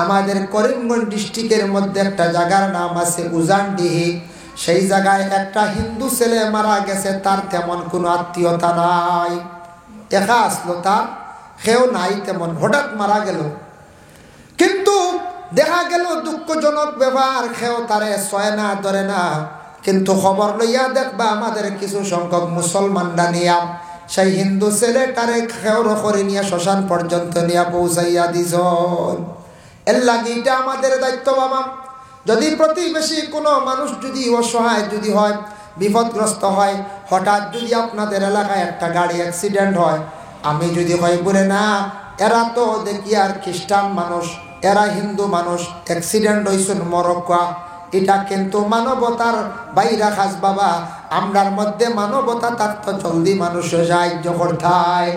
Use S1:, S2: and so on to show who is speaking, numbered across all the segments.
S1: আমাদের করিমগঞ্জ ডিস্ট্রিক্টের মধ্যে একটা জায়গার নাম আছে উজানডিহি। সেই জায়গায় একটা হিন্দু ছেলে মারা গেছে, তার তেমন কোনো আত্মীয়তা নাই, একা আসলো, তার কেউ নাই তেমন, হঠাৎ মারা গেল। কিন্তু দেখা গেল দুঃখজনক ব্যাপার, কেউ তারে ছয় না ধরে না। কিন্তু খবর লইয়া দেখবা আমাদের কিছু সংখ্যক মুসলমানরা নিয়া সেই হিন্দু ছেলেটারে খেউর করে নিয়ে শ্মশান পর্যন্ত নিয়ে পৌঁছাইয়া দিছ। এর লাগে এটা আমাদের দায়িত্ব বাবা। যদি প্রতিবেশী কোনো মানুষ যদি অসহায় যদি হয়, বিপদগ্রস্ত হয়, হঠাৎ যদি আপনাদের এলাকায় একটা গাড়ি অ্যাক্সিডেন্ট হয়, আমি যদি হয় বলে না এরা তো দেখি আর খ্রিস্টান মানুষ, এরা হিন্দু মানুষ, অ্যাক্সিডেন্ট হয়েছেন মরক্কা, এটা কিন্তু মানবতার বাইরা খাস বাবা। আমরার মধ্যে মানবতা থাকতো জলদি মানুষ সাহায্য করতায়।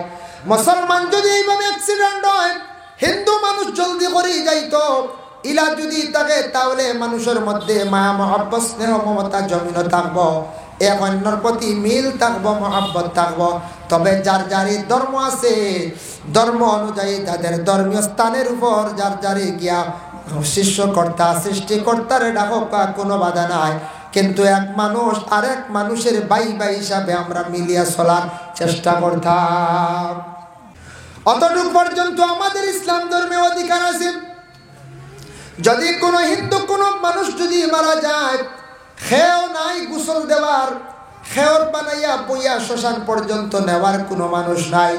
S1: মুসলমান যদি এইভাবে অ্যাক্সিডেন্ট হয়, হিন্দু মানুষ জলদি করেই যাইতো। ইলা যদি থাকে তাহলে মানুষের মধ্যে মায়া মহব্বত স্নেহ মমতা জমিন থাকবো, এক অন্যর প্রতি মিল থাকবো, মহব্বত থাকবো। তবে যার যারই ধর্ম আছে, ধর্ম অনুযায়ী তাদের ধর্মীয় স্থানের উপর যার যারই গিয়া শিষ্যকর্তা সৃষ্টিকর্তার ডাকা কোনো বাধা নাই। কিন্তু এক মানুষ আরেক মানুষের ভাই ভাই হিসাবে আমরা মিলিয়া চলার চেষ্টা করতাম। অতটুকু পর্যন্ত আমাদের ইসলাম ধর্মে অধিকার আছে। যদি কোনো হিন্দু কোনো মানুষ যদি মারা যায়, খেও নাই গোসল দেওয়ার, খেওর বানাইয়া বইয়া শ্মশান পর্যন্ত নেওয়ার কোনো মানুষ নাই,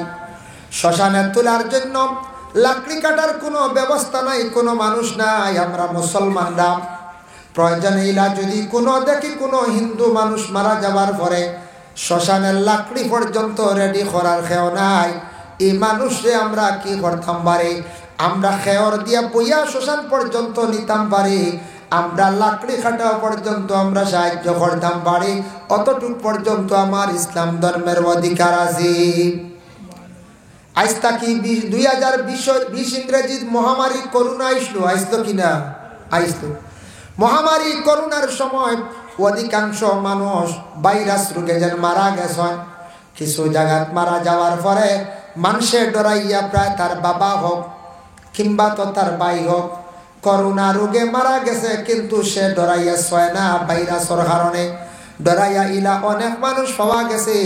S1: শ্মশানে তোলার জন্য লাকড়ি কাটার কোনো ব্যবস্থা নাই, কোনো মানুষ নাই। আমরা মুসলমানরা প্রয়োজনে ইলা যদি কোনো দেখি কোনো হিন্দু মানুষ মারা যাওয়ার পরে শ্মশানের লাকড়ি পর্যন্ত রেডি করার খেও নাই, এই মানুষে আমরা কি করতাম পারি? আমরা খেয়র দিয়া বইয়া শ্মশান পর্যন্ত নিতাম পারি, আমরা লাকড়ি কাটা পর্যন্ত আমরা সাহায্য করতাম পারি। অতটুক পর্যন্ত আমার ইসলাম ধর্মের অধিকার আছে। আজ তাকি 2020 ইংরেজি মহামারী করোনা আইসলো কিনা? আইসলো। মহামারী করোনার সময় অধিকাংশ মানুষ ভাইরাস রোগে যেন মারা গেছে। কিছু জায়গায় মারা যাওয়ার পরে মানুষের ডরাইয়া, প্রায় তার বাবা হোক কিংবা তো তার ভাই হোক, করোনা রোগে মারা গেছে, কিন্তু সে ডরাইয়া ছয় না ভাইরাসের কারণে ডরাইয়া ইলা অনেক মানুষ পাওয়া গেছে।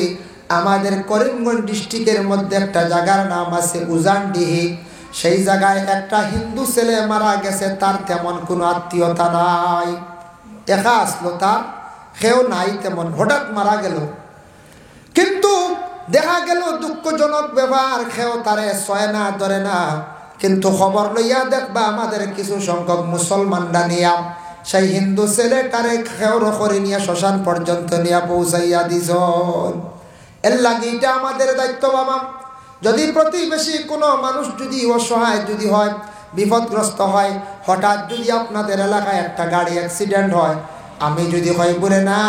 S1: আমাদের করিমগঞ্জ ডিস্ট্রিক্টের মধ্যে একটা জায়গার নাম আছে উজানডিহি। সেই জায়গায় একটা হিন্দু ছেলে মারা গেছে, তার তেমন কোনো আত্মীয়তা নাই, একা আসলো, তার কেউ নাই তেমন, হঠাৎ মারা গেল। কিন্তু দেখা গেল দুঃখজনক ব্যাপার, কেউ তারে ছয় না ধরে না। কিন্তু খবর লইয়া দেখবা আমাদের কিছু সংখ্যক মুসলমানরা নিয়া সেই হিন্দু ছেলেটারে খেউর করে নিয়ে শ্মশান পর্যন্ত নিয়ে পৌঁছাইয়া দিছ। এর লাগে এটা আমাদের দায়িত্ব বাবা। যদি প্রতিবেশী কোনো মানুষ যদি অসহায় যদি হয়, বিপদগ্রস্ত হয়, হঠাৎ যদি আপনাদের এলাকায় একটা গাড়ি অ্যাক্সিডেন্ট হয়, আমি যদি হয় বলে না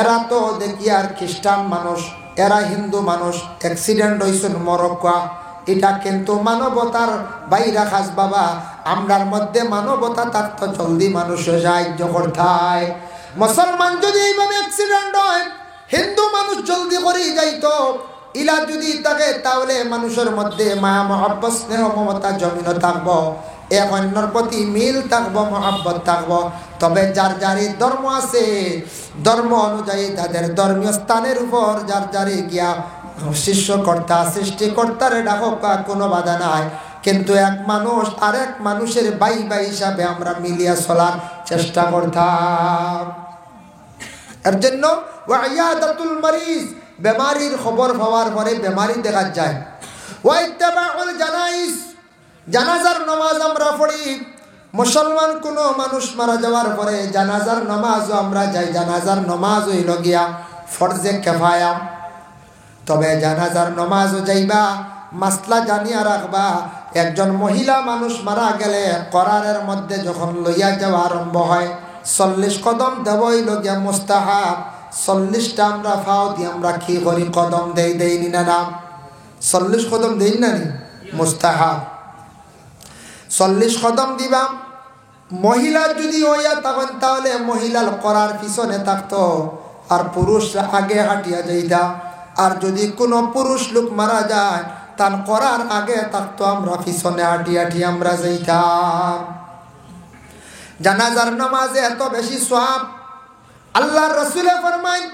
S1: এরা তো দেখি আর খ্রিস্টান মানুষ, এরা হিন্দু মানুষ, অ্যাক্সিডেন্ট হয়েছেন মরক্কা, এটা কিন্তু মানবতার বাইরা খাস বাবা। আমরার মধ্যে মানবতা থাকতো জলদি মানুষ সাহায্য করতায়। মুসলমান যদি এইভাবে অ্যাক্সিডেন্ট হয়, হিন্দু মানুষ জলদি করেই যাইতো। ইলা যদি থাকে তাহলে মানুষের মধ্যে মায়া মহব্বত স্নেহ মমতা জমিন থাকবো, এক অন্যর প্রতি মিল থাকবো, মহব্বত থাকবো। তবে যার যারই ধর্ম আছে, ধর্ম অনুযায়ী তাদের ধর্মীয় স্থানের উপর যার যারই গিয়া শিষ্যকর্তা সৃষ্টিকর্তারে ডাকা কোনো বাধা নাই। কিন্তু এক মানুষ আরেক মানুষের ভাই ভাই হিসাবে আমরা মিলিয়া চলার চেষ্টা করতাম। এর জন্য ওয়াইয়াদাতুল মারিজ, বেমারির খবর পাওয়ার পরে বেমারি দেখা যায়। ওয়াইত্তাবাউল জানাইজ, জানাজার নামাজ আমরা পড়ি। মুসলমান কোনো মানুষ মারা যাওয়ার পরে জানাজার নামাজও আমরা যাই। জানাজার নামাজ হইল গিয়া ফরজে কিফায়া। তবে জানাজার নামাজও যাইবা, মাসলা জানিয়া রাখবা, একজন মহিলা মানুষ মারা গেলে করারের মধ্যে যখন লইয়া যাওয়া আরম্ভ হয় 40 কদম দেবই লগিয়া মুস্তাহাব। 40টা আমরা ফাও দিয়ে আমরা কি করি, কদম দেই না নাম 40 কদম দেই না নি মুস্তাহাব। 40 কদম দিবা। মহিলা যদি হইয়া তখন তাহলে মহিলার করার পিছনে থাকতো আর পুরুষরা আগে হাঁটিয়া যাইতা। আর যদি কোনো পুরুষ লোক মারা যায় তার করার আগে থাকতো, আমরা পিছনে হাঁটি হাঁটি আমরা যাইতাম। জানাজার নামাজে এত বেশি সওয়াব। আল্লাহর রাসূলে ফরমায়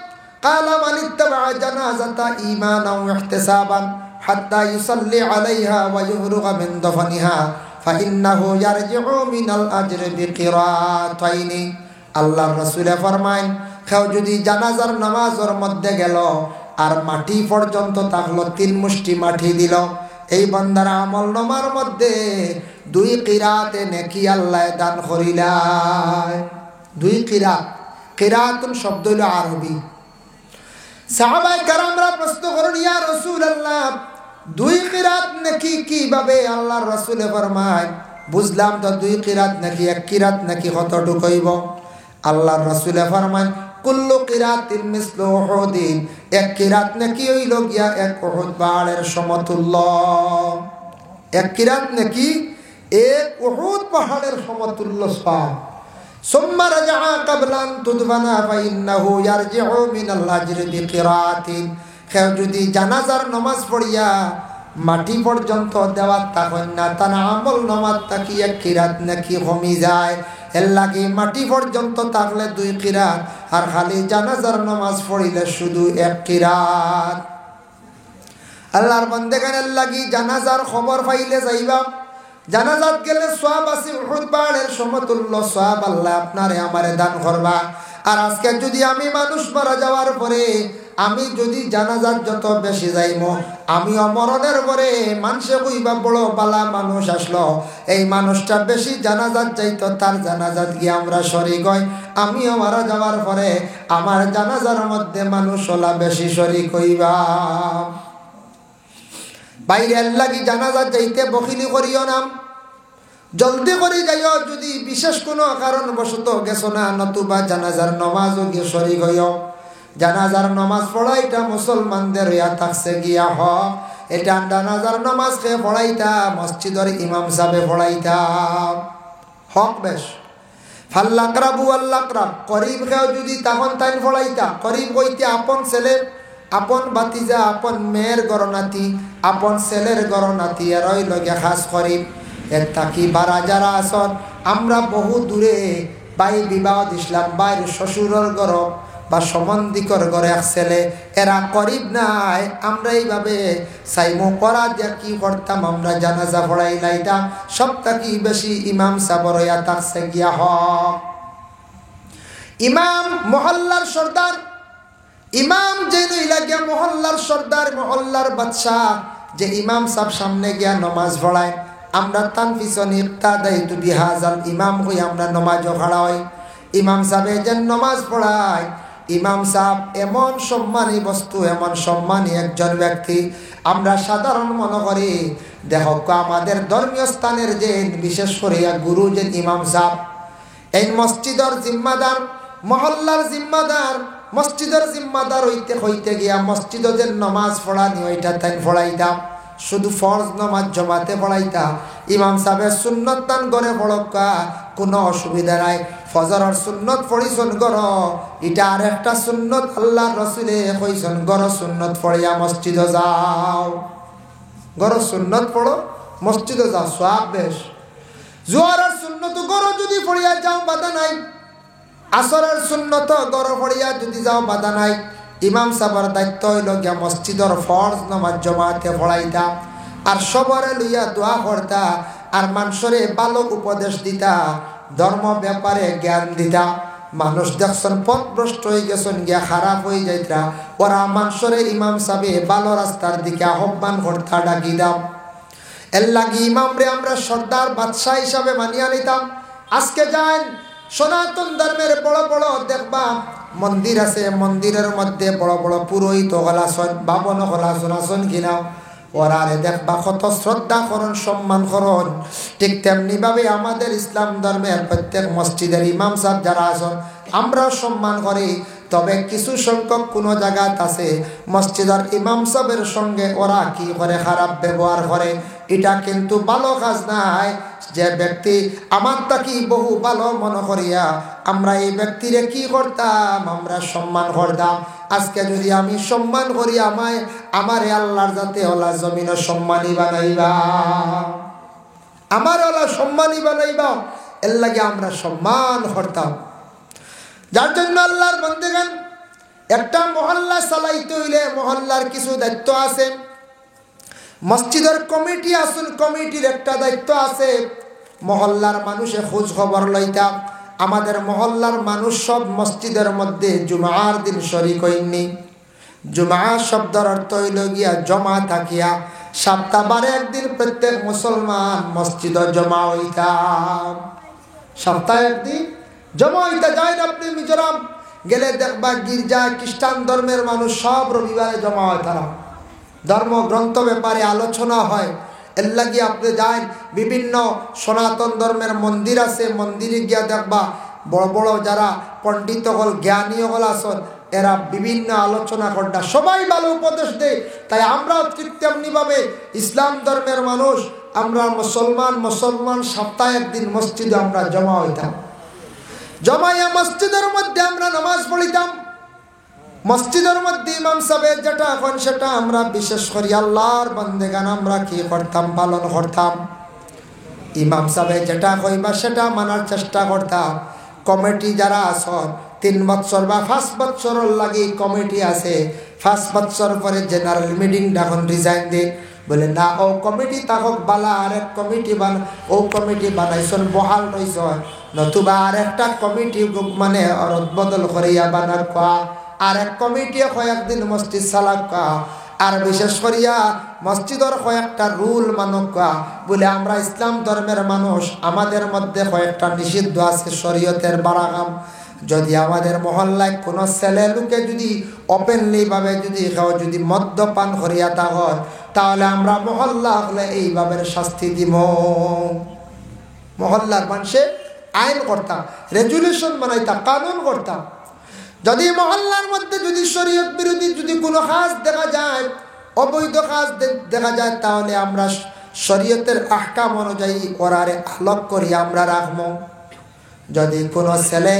S1: কালা মান ইত্তাবা জানাজাতা ঈমানাও ওয়া ইহতিসাবান হাত্তা ইউসাল্লি আলাইহা ওয়া ইউরগা মিন দফনিহা ফাইন্নাহু ইয়ারজিউ মিনাল আজরি বিকিরাতাইনি। আল্লাহর রাসূলে ফরমায় কেউ যদি জানাজার নামাজের মধ্যে গেল আর মাটি পর্যন্ত থাকলো, 3 মুষ্টি মাটি দিল, এই বান্দার আমল নামার মধ্যে 2 কিরাতে নেকি আল্লাহ দান করিলাই। 2 কিরাত, কিরাতুন শব্দ হলো আরবি। সাহাবায়ে কেরামরা প্রশ্ন করেন, ইয়া রাসূলুল্লাহ 2 কিরাত নাকি কিভাবে? আল্লাহর রাসূলে ফরমায় বুঝলাম তো 2 কিরাত নাকি 1 কিরাত নাকি কতটুকু হইব? আল্লাহর রাসূলে ফরমায় কুল্লু কিরাতিন মিসলু উহুদিন, 1 কিরাত নাকি হইল গিয়া 1 উহুদ পাহাড়ের সমতুল্য। 1 কিরাত নাকি 1 উহুদ পাহাড়ের সমতুল্য সওয়াব। সুম্মা রাজা ক্বাবলা আন তুদফানা ফাইন্নাহু ইয়ারজিউ মিনাল আজরি বিকিরাতিন। কেউ যদি জানাজার নামাজ পড়িয়া মাটি পর্যন্ত দেওয়ার তখন না, তার আমল নামাজ তাকি 1 কিরাত নাকি কমি যায়। এর লাগি মাটি পর্যন্ত থাকলে 2 কিরাত, আর খালি জানাজার নামাজ পড়িলে শুধু 1 কিরাত। আল্লাহর বান্দাগণের লাগি জানাজার খবর পাইলে যাইবা। জানাজাত গেলে সওয়াব আছে উহুদ পাহাড়ের সমতুল্য সওয়াব আল্লাহ আপনারে আমারে দান করবা। আর আজকে যদি আমি মানুষ মারা যাওয়ার পরে আমি যদি জানাজাত যত বেশি যাইমো, আমি মরণের পরে মানুষে কইবা বড় বালা মানুষ আসলো, এই মানুষটা বেশি জানাজাত যাইতো, তার জানাজাত গিয়ে আমরা শরীক হই। আমিও মারা যাওয়ার পরে আমার জানাজার মধ্যে মানুষ ওলা বেশি শরীক হইবা। বাইরের লাগি জানাজাত যাইতে বখিলি করিও না, জলদি করে যাইও। যদি বিশেষ কোনো কারণবশত গেছো না, নতুবা জানাজার নামাজও গিয়ে শরীক হইও। জানাজার নামাজ পড়াইটা মুসলমানদের ইয়া থাকছে গিয়া হক, এটা জানাজার নামাজ কে পড়াইতা মসজিদের ইমাম সাহেবে পড়াইতা হক বেশ। ফাল্লাকরাবু আল্লাকরাব, করিব কেউ যদি তখন তাই পড়াইতা। করিব কইতে আপন ছেলে, আপন বাতিজা, আপন মেয়ের গরনাতি, আপন ছেলের গরনাতি, এরই লগে খাস করিব। এর তাকি বারা যারা আসন, আমরা বহু দূরে বাই বিবাহ দিছিলাম, বাইর শ্বশুরের ঘর বা সম্বন্ধিকর ঘরে এক ছেলে, এরা করিব নাই। আমরা এইভাবে সাইমো করা দিয়া কি করতাম, আমরা জানাজা পড়াই লাইতাম। সব থাকি বেশি ইমাম সাবর ইয়া থাকছে গিয়া হক। ইমাম মহল্লার সর্দার, ইমাম যে নইলা গিয়া মহল্লার সর্দার, মহল্লার বাদশাহ, যে ইমাম সাহেব সামনে গিয়া নমাজ পড়ায়, আমরা তান পিছনে ইক্তাদাইতু বিহাজাল ইমাম হই আমরা নমাজও খাড়া হই। ইমাম সাহেব যে নমাজ পড়ায়, ইমাম সাহেব এমন সম্মানী বস্তু, এমন সম্মানী একজন ব্যক্তি। আমরা সাধারণ মনে করি, দেখো আমাদের ধর্মীয় স্থানের যে বিশেষ করে গুরু যে ইমাম সাহেব, এই মসজিদের জিম্মাদার, মহল্লার জিম্মাদার, মসজিদের জিম্মাদার হইতে হইতে গিয়া মসজিদে যে নমাজ পড়ানি ওইটা তাই পড়াইতাম। শুধু ফরজ নমাজ জমাতে পড়াইতা। ইমাম সাহেবের সুন্নত দান করে পড়কা, কোনো অসুবিধা নাই। ফজরের সুন্নত পড়িছন গর, এটা আর একটা সুন্নত আল্লাহ রসুলে কইছন, গর সুন্নত পড়িয়া মসজিদে যাও। গর সুন্নত পড়ো, মসজিদে যাও, সওয়াব বেশ। জোহরের সুন্নত গর যদি পড়িয়া যাও বাধা নাই, আসরের সুন্নত গর পড়িয়া যদি যাও বাধা নাই। ইমাম সাহেবের দায়িত্ব হইল গিয়া মসজিদের ফরজ নামাজ জমাতে পড়াইতা, আর সবরে লইয়া দোয়া করতা, আর মানুষরে ভালো উপদেশ দিতা, ধর্ম ব্যাপারে জ্ঞান দিতা। মানুষ দেখছেন পথভ্রষ্ট হয়ে গেছেন গিয়া খারাপ হয়ে যাইতা, ওরা মানুষরে ইমাম সাহেব ভালো রাস্তার দিকে আহ্বান করতা, ডাকি দাও। এর লাগি ইমামরে আমরা সর্দার বাদশাহ হিসাবে মানিয়া নিতাম। আজকে যান সনাতন ধর্মের বড় বড় দেখবা মন্দির আছে, মন্দিরের মধ্যে বড় বড় পুরোহিত হলাসন, বাবন হলাসন আসন কিনা, ওরা দেখবা কত শ্রদ্ধা করণ, সম্মান করণ। ঠিক তেমনি ভাবে আমাদের ইসলাম ধর্মের প্রত্যেক মসজিদের ইমাম সাহেব যারা আসন আমরা সম্মান করি। তবে কিছু সংখ্যক কোনো জায়গাত আছে মসজিদের ইমাম সাহেবের সঙ্গে ওরা কি করে, খারাপ ব্যবহার করে। এটা কিন্তু ভালো কাজ নাই। যে ব্যক্তি আমার তাকি বহু ভালো মনে করিয়া আমরা এই ব্যক্তিরে কি করতাম, আমরা সম্মান করতাম। আজকে যদি আমি সম্মান করি, আমারে আল্লাহর যাতে ওলা জমিন সম্মানী বানাইবা, আমার ওলা সম্মানী বানাইবা। এর লাগে আমরা সম্মান করতাম। যার জন্য আল্লাহর বান্দাগণ একটা মহল্লা চালাইতে হইলে মহল্লার কিছু দায়িত্ব আছে, মসজিদের কমিটি আসুন, কমিটির একটা দায়িত্ব আছে। মহল্লার মানুষে খোঁজ খবর লইতাম। আমাদের মহল্লার মানুষ সব মসজিদের মধ্যে জুমার দিন শরীক হইনি। জুমা শব্দের অর্থ হইল গিয়া জমা থাকিয়া, সপ্তাহে একদিন প্রত্যেক মুসলমান মসজিদে জমা হইতাম। সপ্তাহে একদিন জমা হইতা যায় না। আপনি মিজোরাম গেলে দেখবা গির্জা খ্রিস্টান ধর্মের মানুষ সব রবিবারে জমা হয়, তারা ধর্মগ্রন্থ ব্যাপারে আলোচনা হয়। এর লাগিয়ে আপনি যান, বিভিন্ন সনাতন ধর্মের মন্দির আছে, মন্দিরে গিয়া দেখবা বড় বড় যারা পণ্ডিত হল জ্ঞানী হল আসন, এরা বিভিন্ন আলোচনা করটা সবাই ভালো উপদেশ দেয়। তাই আমরাও ঠিক তেমনিভাবে ইসলাম ধর্মের মানুষ, আমরা মুসলমান সপ্তাহে একদিন মসজিদে আমরা জমা হইতাম। জমাইয়া মসজিদের মধ্যে আমরা নামাজ পড়িতাম। মসজিদের মধ্যে ইমাম সাহেব যেটা এখন সেটা আমরা বিশেষ করি আল্লাহর বান্দেগান আমরা কি করতাম, পালন করতাম। ইমাম সাহেব যেটা কইবা সেটা মানার চেষ্টা করতাম। কমিটি যারা আসন 3 বছর বা 5 বছরের লাগি কমিটি আছে, 5 বছর পরে জেনারেল মিটিং তখন রিজাইন দে, বলে না ও কমিটি তাকক বালা আরেক কমিটি ও কমিটি বানাইছন বহাল রইছ, নতুবা আরেকটা কমিটি মানে বদল করিয়া বানার কোয়া, আরেক কমিটি কয়েকদিন মসজিদ চালাক কোয়া, আর বিশেষ করিয়া মসজিদের কয়েকটা রুল মানক কোয়া। বলে আমরা ইসলাম ধর্মের মানুষ, আমাদের মধ্যে কয়েকটা নিষিদ্ধ আছে শরীয়তের বারাকাম। যদি আমাদের মহল্লায় কোনো ছেলে লোকে যদি ওপেনলি ভাবে যদি মদ্যপান করিয়া তা হয়, তাহলে আমরা মহল্লা হলে এইভাবে শাস্তি দিব। মহল্লার মানুষে আইন করতাম, রেজুলেশন বানাইতাম, কানুন করতাম। যদি মহল্লার মধ্যে যদি শরীয়ত বিরোধী যদি কোনো কাজ দেখা যায়, অবৈধ কাজ দেখা যায়, তাহলে আমরা শরীয়তের আহকাম অনুযায়ী ওরারে আলোক করি আমরা রাখবো। যদি কোনো ছেলে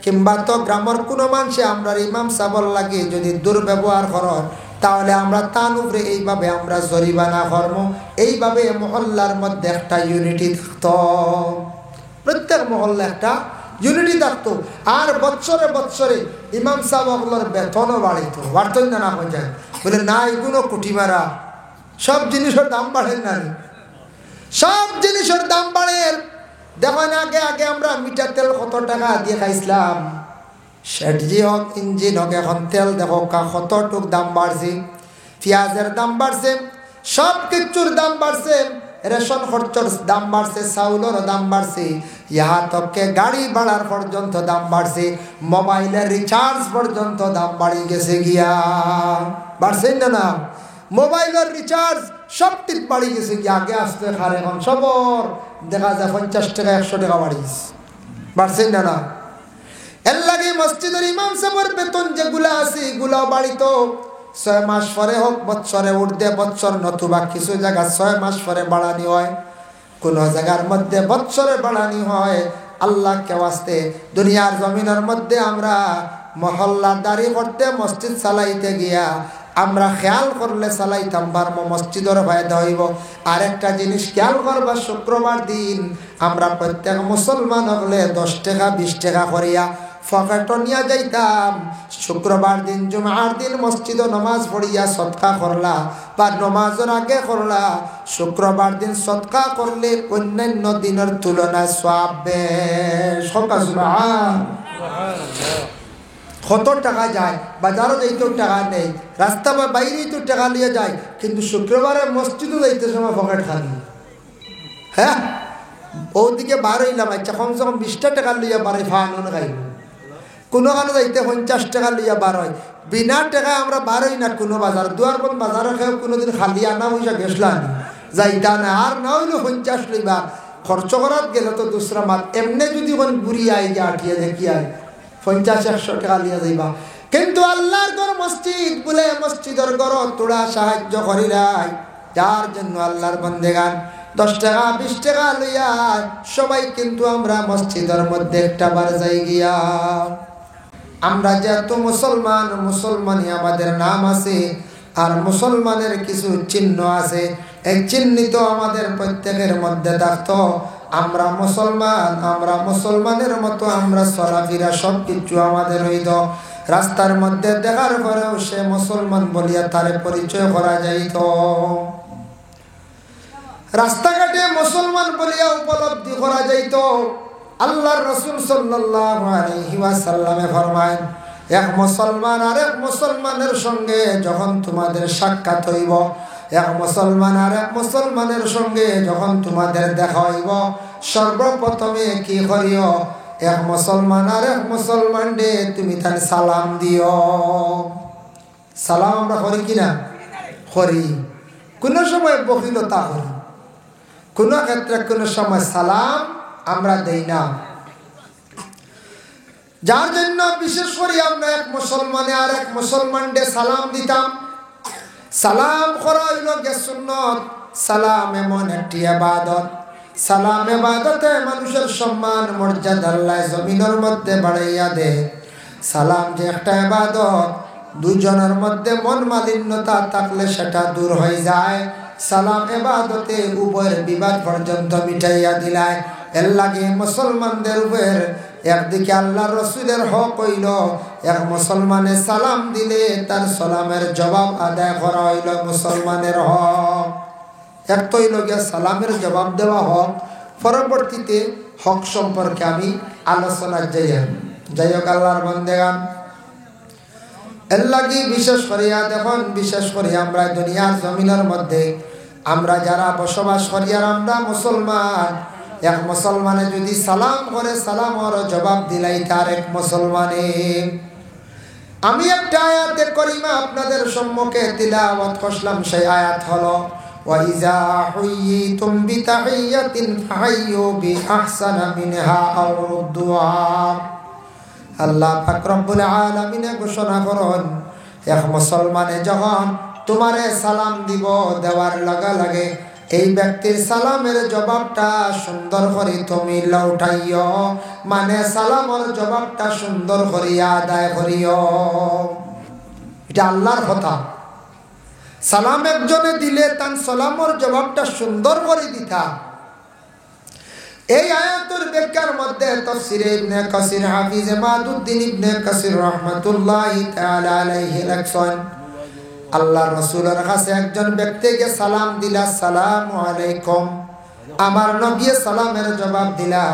S1: কিংবা তো গ্রামের কোনো মানুষে আমরা ইমাম সাবল লাগে যদি দুর্ব্যবহার করেন, তাহলে আমরা তার উপরে এইভাবে আমরা জরিমানা করবো। এইভাবে মহল্লার মধ্যে একটা ইউনিটি থাকতো, প্রত্যেক মহল্লা একটা ইউনিটি থাকতো। আর বছরে বছরে ইমাম সাহেবগুলোর বেতনও বাড়িত, বাড়তেন না হয়ে যায়। বলে না এগুলো কুটি মারা, সব জিনিসের দাম বাড়েন না, সব জিনিসের দাম বাড়ে। দেখেন আগে আগে আমরা মিটার তেল কত টাকা দিয়ে খাইছিলাম, সেটজি হোক ইঞ্জিন হোক, এখন তেল দেখো কতটুক দাম বাড়ছে, পেঁয়াজের দাম বাড়ছে, সব কিছুর দাম বাড়ছে, রেশন খরচর দাম বাড়ছে, চাউলের দাম বাড়ছে, ইহা তকে গাড়ি ভাড়ার পর্যন্ত দাম বাড়ছে, মোবাইলের রিচার্জ পর্যন্ত দাম বাড়ি গেছে গিয়া, বাড়ছে না? মোবাইলের রিচার্জ সব ঠিক বাড়ি গেছে গিয়া। আগে আসতে খার এখন সবর দেখা যায় 50 টাকা 100 টাকা বাড়িয়েছে, বাড়ছে না? এর লাগে মসজিদের ইমাম সাহেবের বেতন যেগুলা আছে এগুলাও বাড়িত 6 মাস পরে হোক, বৎসরে উর্ধে বৎসর, নতুবা কিছু জায়গা 6 মাস পরে বাড়ানি হয়, কোন জায়গার মধ্যে বৎসরে বাড়ানি হয়। আল্লাহ কে ওয়াস্তে দুনিয়ার জমিনের মধ্যে আমরা মহল্লাদারি করতে মসজিদ চালাইতে গিয়া আমরা খেয়াল করলে চালাইতাম পারবো, মসজিদের ফায়দা হইব। আরেকটা জিনিস খেয়াল করবা, শুক্রবার দিন আমরা প্রত্যেক মুসলমান হলে 10 টাকা 20 টাকা করিয়া ফকেট নিয়ে যাইতাম। শুক্রবার দিন জুমার দিন মসজিদে নামাজ পড়িয়া সদকা করলা বা নামাজের আগে করলা, শুক্রবার দিন সদকা করলে অন্যান্য দিনের তুলনায় সওয়াব বেশি। কত টাকা যায়, বাজারও যাইতেও টাকা নেই, রাস্তা বা বাইরেই তো টাকা নিয়ে যায়, কিন্তু শুক্রবারে মসজিদও যাইতে সময় পকেট খালি। হ্যাঁ, ওদিকে বার হইলাম, আচ্ছা কমসে কম 20 টাকা লইয়া বাড়ি ফানুন খাইব, কোনো কারণে যাইতে 50 টাকা লইয়া বার হয়। বিনা টাকায় আমরা বার হই না কোনো বাজার, দুয়ার কোন বাজারে খেয়ে কোনোদিন খালি আনা পয়সা গেছলাম যাইতা না, আর না হইলো 50 লইবা, খরচ করাত গেলে তো দুসরা মাল। এমনি যদি কোন ঘুরি আই গিয়ে আটিয়ে দেখি আয় 50-100 টাকা লিয়া যাইবা। কিন্তু আল্লাহর ঘর মসজিদ বলে মসজিদের ঘর তোরা সাহায্য করি নাই, যার জন্য আল্লাহর বান্দেগান 10 টাকা 20 টাকা লইয়া সবাই কিন্তু আমরা মসজিদের মধ্যে একটা বার যাই গিয়া। আমরা যেহেতু মুসলমান, মুসলমানই আমাদের নাম আছে, আর মুসলমানের কিছু চিহ্ন আছে, এই চিহ্নিত আমাদের প্রত্যেকের মধ্যে থাকতো। আমরা মুসলমান, আমরা মুসলমানের মতো আমরা চলাফেরা সবকিছু আমাদের হইত। রাস্তার মধ্যে দেখার পরেও সে মুসলমান বলিয়া তারে পরিচয় করা যাইত। রাস্তাঘাটে মুসলমান বলিয়া উপলব্ধি করা যাইত। আল্লাহর রাসূল সাল্লাল্লাহু আলাইহি ওয়াসাল্লামে ফরমায়, এক মুসলমান আর এক মুসলমানের সঙ্গে যখন তোমাদের সাক্ষাৎ হইব, এক মুসলমান আর এক মুসলমানের সঙ্গে যখন তোমাদের দেখা হইব, সর্বপ্রথমে কি করিও? এক মুসলমান আর এক মুসলমান রে তুমি তার সালাম দিও। সালাম আমরা করি কিনা? করি। কোনো সময় বখিলতা করি, কোনো ক্ষেত্রে কোনো সময় সালাম আমরা দেই না। যার জন্য বিশেষ করে আমরা এক মুসলমানে আর এক মুসলমানকে সালাম দিতাম। সালাম করা হইল গে সুন্নত। সালাম এমন একটি ইবাদত, সালাম ইবাদতে মানুষের সম্মান মর্যাদা আল্লাহ জমিনের মধ্যে বাড়াইয়া দে। সালাম যে একটা ইবাদত, দুজনের মধ্যে মন মালিন্যতা থাকলে সেটা দূর হয়ে যায়। সালাম ইবাদতে উভয়ের বিবাদ পর্যন্ত মিটাইয়া দিলায়। এর লাগে মুসলমানদের উপর একদিকে আল্লাহ রসুলের হক হইল, এক মুসলমানে সালাম দিলে তার সালামের জবাব আদায় করা হইল মুসলমানের হক। এক তো হইল গিয়া সালামের জবাব দেওয়া হক। পরবর্তীতে হক সম্পর্কে আমি আলোচনা যাই হোক আল্লাহর বান্দাগান, এর লাগি বিশেষ করিয়া দেখুন, বিশেষ করে আমরা দুনিয়ার জমিনের মধ্যে আমরা যারা বসবাস করি আর আমরা মুসলমান, এক মুসলমানে যদি সালাম করে সালামর জবাব দিলাই তার এক মুসলমানে। আমি একটা আয়াতে করিমা আপনাদের সম্মুখে তিলাওয়াত করলাম। সেই আয়াত হলো ওয়াইজা হুইয়িতুম বিতাহিয়াতিন ফাহাইয়ু বিআহসানা মিনহা আও রুদ্দুহা। আল্লাহ পাক রব্বুল আলামিন ঘোষণা করেন, এক মুসলমানে যখন তোমারে সালাম দিব, দেওয়ার লাগা লাগে এই ব্যক্তির সালামের জবাবটা সুন্দর করে তুমি লউঠাইও, মানে সালামের জবাবটা সুন্দর করিয়া আদায় করিও। এটা আল্লাহর কথা। সালাম একজনে দিলে তার সালামের জবাবটা সুন্দর করে দিতা। এই আয়াতের ব্যাখ্যার মধ্যে তাফসীরে ইবনে কাসির হাফিজ মাদুদ্দিন ইবনে কাসির রাহমাতুল্লাহি তাআলা আলাইহি লেখেন, আল্লাহর রাসূলের কাছে একজন ব্যক্তিকে সালাম দিলা, আসসালামু আলাইকুম। আমার নবী সালামের জবাব দিলা,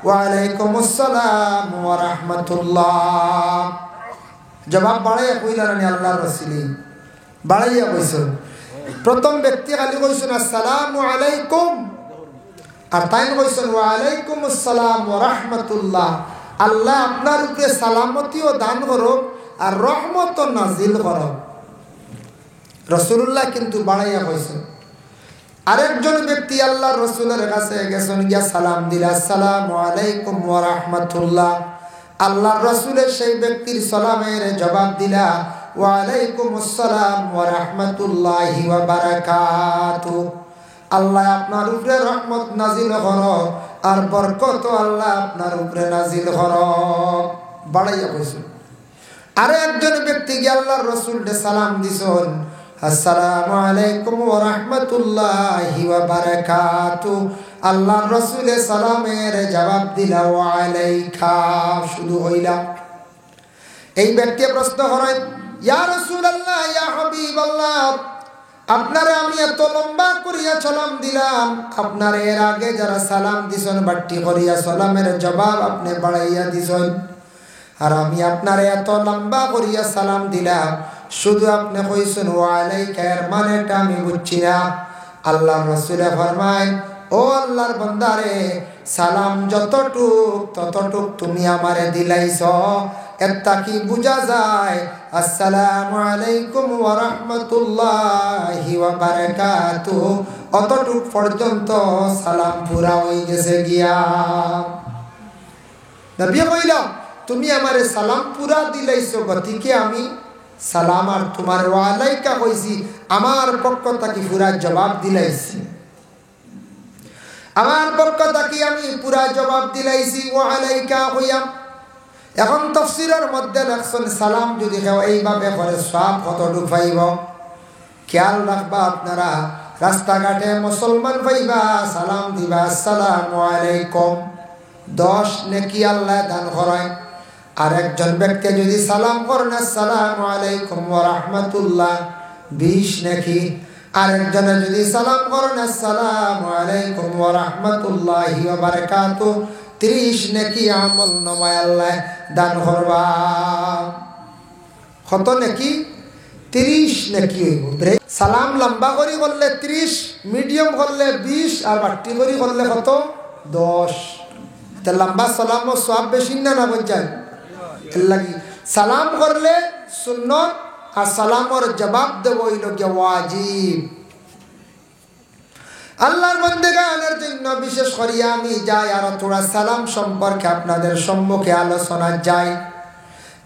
S1: ওয়া আলাইকুমুস সালাম ওয়া রাহমাতুল্লাহ। জবাব বাড়াইয়া কইলেন আল্লাহর রাসূল, বাড়াইয়া কইছেন। প্রথম ব্যক্তি খালি কইছেন আসসালামু আলাইকুম, আর তাই কইছেন ওয়া আলাইকুমুস সালাম ওয়া রাহমাতুল্লাহ। আল্লাহ আপনার উপরে সালামতিও দান করুক আর রহমতও নাজিল করুক। রাসূলুল্লাহ কিন্তু বাড়াইয়া কইছেন। আরেকজন ব্যক্তি আল্লাহর রাসূলের কাছে গেছেন, গিয়া সালাম দিলা, আসসালামু আলাইকুম ওয়া রাহমাতুল্লাহ। আল্লাহর রাসূলের সেই ব্যক্তির সালামের জবাব দিলা, ওয়া আলাইকুমুস সালাম ওয়া রাহমাতুল্লাহি ওয়া বারাকাতুহু। আল্লাহ আপনার উপরে রহমত নাজিল করো আর বরকত আল্লাহ আপনার উপরে নাজিল করো। বাড়াইয়া কইছেন। আরে একজন ব্যক্তি গিয়ে আল্লাহর রাসূলকে সালাম দিছেন, আসসালামু আলাইকুম ওয়া রাহমাতুল্লাহি ওয়া বারাকাতুহু। আল্লাহর রাসূলের সালামের জবাব দিলা, ওয়া আলাইকা। শুধু হইলা। এই ব্যক্তি প্রশ্ন করেন, ইয়া রাসূলুল্লাহ, ইয়া হাবিবাল্লাহ, আপনারে আমি এত লম্বা করিয়া সালাম দিলাম, আপনার এর আগে যারা সালাম দিছেন বাট্টি করিয়া সালামের জবাব আপনি বাড়াইয়া দিছেন, আর আমি আপনারে এত লম্বা করিয়া সালাম দিলাম, শুধু আপনি কইছেন ওয়া আলাইকা, এর মানেটা আমি বুঝছি না। আল্লাহর রাসূল ফরমায়, ও আল্লাহর বান্দারে, সালাম যতটুক ততটুক তুমি আমারে দিলাইছ, এটা কি বুঝা যায় আসসালামু আলাইকুম ওয়া রাহমাতুল্লাহি ওয়া বারাকাতুহু অতটুক পর্যন্ত সালাম পুরা হয়ে গেছে গিয়া। নবী কইল, তুমি আমারে সালাম পুরা দিলাইছো, গতিকে আমি সালাম আর তোমার ওয়া আলাইকা কইছি, আমার পক্ষ থেকে পুরা জবাব দিলাইছি, আমার পক্ষ থেকে আমি পুরা জবাব দিলাইছি ওয়া আলাইকা কইয়া। এখন তাফসীরের মধ্যে লেখছেন, সালাম যদি কেউ এইভাবে করে সওয়াব কতটুকু পাইব। খেয়াল রাখবা আপনারা, রাস্তাঘাটে মুসলমান ভাইবা সালাম দিবা আসসালামু আলাইকুম, 10 নেকি আল্লাহ দান করেন। আর একজন ব্যক্তি যদি সালাম করেন আসসালামু আলাইকুম ওয়া রাহমাতুল্লাহ, 20 নেকি। আর একজনে যদি সালাম করেন আসসালামু আলাইকুম ওয়া রাহমাতুল্লাহি ওয়া বারাকাতুহু, 30 নেকি আমল নামায় আল্লাহ দান করবা। কত নেকি? 30 নেকি হইব। সালাম লম্বা করি করলে 30, মিডিয়াম করলে 20, আর বাড়তি করি করলে কত? 10। তা লম্বা সালামও সওয়াব বেশি না না বুঝছেন? এর লাগি সালাম করলে সুন্নত, আর সালামর জবাব দেব হইল গিয়া ওয়াজিব। আল্লাহর বান্দাগণের জন্য বিশেষ করিয়া আমি যাই আর থোড়া সালাম সম্পর্কে আপনাদের সম্মুখে আলোচনা যাই।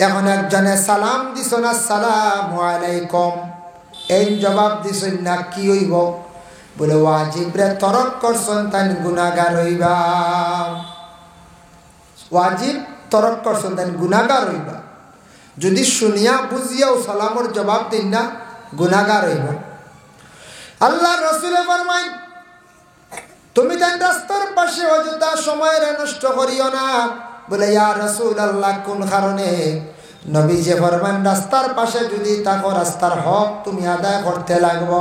S1: এখন একজনে সালাম দিছেন আসসালামু আলাইকুম, এই জবাব দিছেন না, কি হইব? বলে ওয়াজিব রে তরক করছেন, তাই গুনাহগার হইবা। ওয়াজিব তরক করছেন, তাই গুনাহগার হইবা। যদি শুনিয়া বুঝিয়াও সালামর জবাব দিন না, গুনাহগার হইবা। আল্লাহ রাসূলে ফরমায়, তুমি তাই রাস্তার পাশে অযথা সময় নষ্ট করিও না। বলে ইয়া রাসূলুল্লাহ, কোন কারণে? নবী যে ফরমান রাস্তার পাশে যদি তাকো, রাস্তার হক তুমি আদায় করতে লাগবো।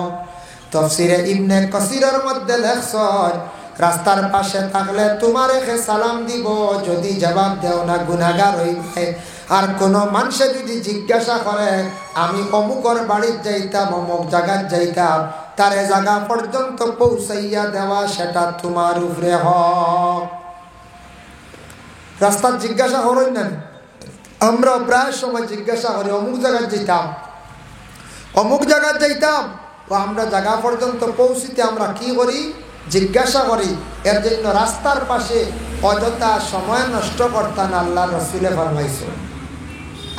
S1: তাফসীরে ইবনে কাসিরের মধ্যে লেখছেন, রাস্তার পাশে থাকলে তোমার একে সালাম দিব, যদি জবাব দেও না গুনাহগার হইবে। আর কোন মানুষে যদি জিজ্ঞাসা করে আমি অমুকর বাড়ির যাইতাম, অমুক জায়গায় যাইতাম, তার জায়গা পর্যন্ত পৌঁছাইয়া দেওয়া সেটা তোমার উপরে হক। রাস্তার জিজ্ঞাসা করেন না? আমরা প্রায় সময় জিজ্ঞাসা করি অমুক জায়গায় যাইতাম, অমুক জায়গায় যাইতাম, ও আমরা জায়গা পর্যন্ত পৌঁছিতে আমরা কি করি? জিজ্ঞাসা করি। এর জন্য রাস্তার পাশে অযথা সময় নষ্ট করতেন আল্লাহ রাসূলে ফরমাইছে।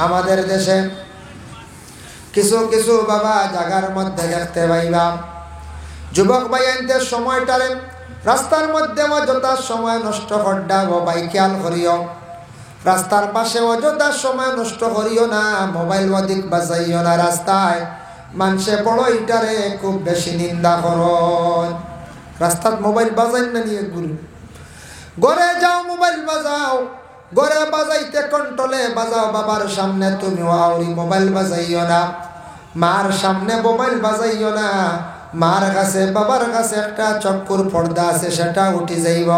S1: আমাদের দেশে কিছু কিছু বাবা জায়গার মধ্যে দেখতে পাইবা, যুবক ভাইদের সময়টারে রাস্তার মধ্যে অযথা সময় নষ্ট করডা। ও ভাই খেয়াল করিও, রাস্তার পাশে অযথা সময় নষ্ট করিও না, মোবাইল অধিক বাজাইও না। রাস্তায় মানুষে বড় ইটারে খুব বেশি নিন্দা করো। রাস্তার মোবাইল বাজাই না নিয়ে গুরু, ঘরে যাও মোবাইল বাজাও, ঘরে বাজাইতে কন্ট্রোলে বাজাও। বাবার সামনে তুমি আউরি মোবাইল বাজাইও না, মার সামনে মোবাইল বাজাইও না। মার কাছে বাবার কাছে একটা চক্কুর পর্দা আছে, সেটা উঠি যাইব,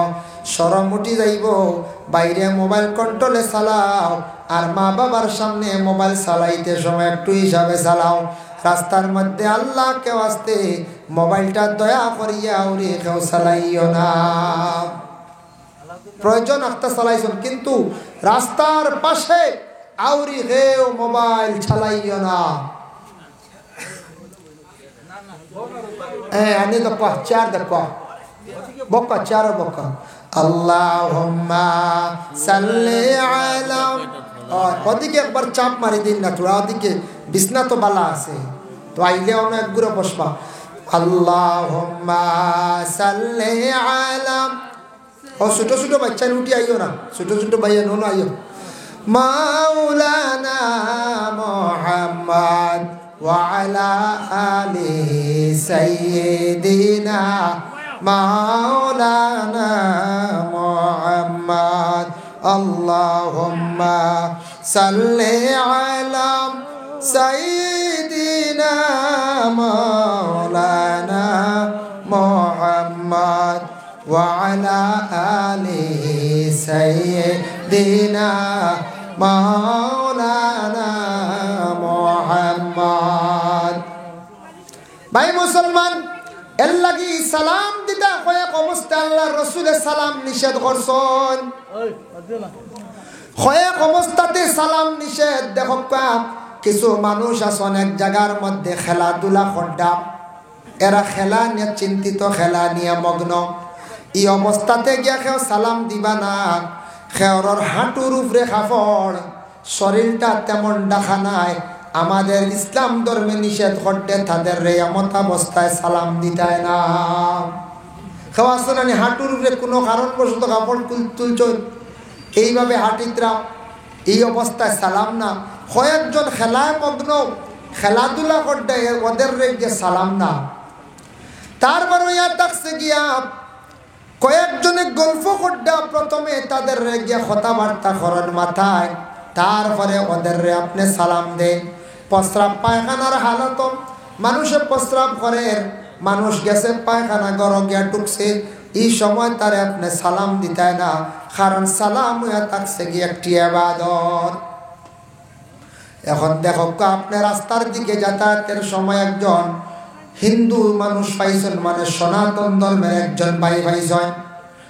S1: শরম উঠি যাইব। বাইরে মোবাইল কন্ট্রোলে চালাও, আর মা বাবার সামনে মোবাইল চালাইতে সময় একটু হিসাবে চালাও। রাস্তার মধ্যে আল্লাহ কেউ আসতে মোবাইলটা দয়া করিয়া উড়ে কেউ চালাইও না। প্রয়োজন একটা চালাইছেন, কিন্তু রাস্তার পাশে আউরি কেউ মোবাইল চালাইও না। আনি তো চার দেখো বক্কা, চার বক্কা। আল্লাহুম্মা সাল্লি আলা, ওদিকে একবার চাপ মারি দিন না, তোরা ওদিকে বিছনা তো বালা আছে, তো আইলে অনেক ঘুরে বসবা। আল্লাহুম্মা সাল্লি আলা, ও ছোট ছোট বাচ্চা উঠি আইও না, ছোট ছোট ভাইয়া নোনো আইও। মাওলানা মুহাম্মদ ওয়া আলা আলিহি সাইয়্যিদিনা মাওলানা মুহাম্মদ। আল্লাহুম্মা সাল্লি আলা সাইয়্যিদিনা মাওলানা মুহাম্মদ ওয়া আলা আলিহি সাইয়্যিদিনা মাওলানা মুহাম্মদ। ভাই মুসলমান, এর লাগি সালাম দিতা কয়েক অবস্থা আল্লাহর রাসূলের সালাম নিষেধ করছেন। কয়েক অবস্থাতে সালাম নিষেধ। দেখো কিছু মানুষ আছে অনেক জায়গার মধ্যে খেলাধুলা করডা, এরা খেলা নিয়ে চিন্তিত, খেলা নিয়ে মগ্ন। এই অবস্থাতে গিয়া কেউ সালাম দিবা না। খেওর হাঁটুর উপরে কাপড়, শরীরটা তেমন দেখা নাই। আমাদের ইসলাম ধর্মে নিষেধ করতে তাদের রে এমত অবস্থায় সালাম দিতায় না। কেউ আসে না হাঁটুর উপরে কোনো কারণবশত কাপড় তুলছেন, এইভাবে হাঁটিতরা, এই অবস্থায় সালাম না। কয়েকজন খেলায় মগ্ন, খেলাধুলা করতে ওদের রে গিয়ে সালাম না। তারপরে ইয়া থাকছে গিয়া কয়েকজনে গল্প করডা প্রথমে তাদের গিয়া কথাবার্তা করেন মাথায়, তারপরে ওদের আপনি সালাম দেন। প্রস্রাব পায়খানার হালত মানুষে প্রস্রাব করে, মানুষ গেছে পায়খানা ঘর গিয়া ঢুকছে, এই সময় তারে আপনি সালাম দিতায় না, কারণ সালাম হইয়া থাকছে গিয়ে একটি ইবাদত। এখন দেখো আপনি রাস্তার দিকে যাতায়াতের সময় একজন হিন্দু মানুষ পাইছেন, মানে সনাতন ধর্মের একজন ভাই পাইছেন,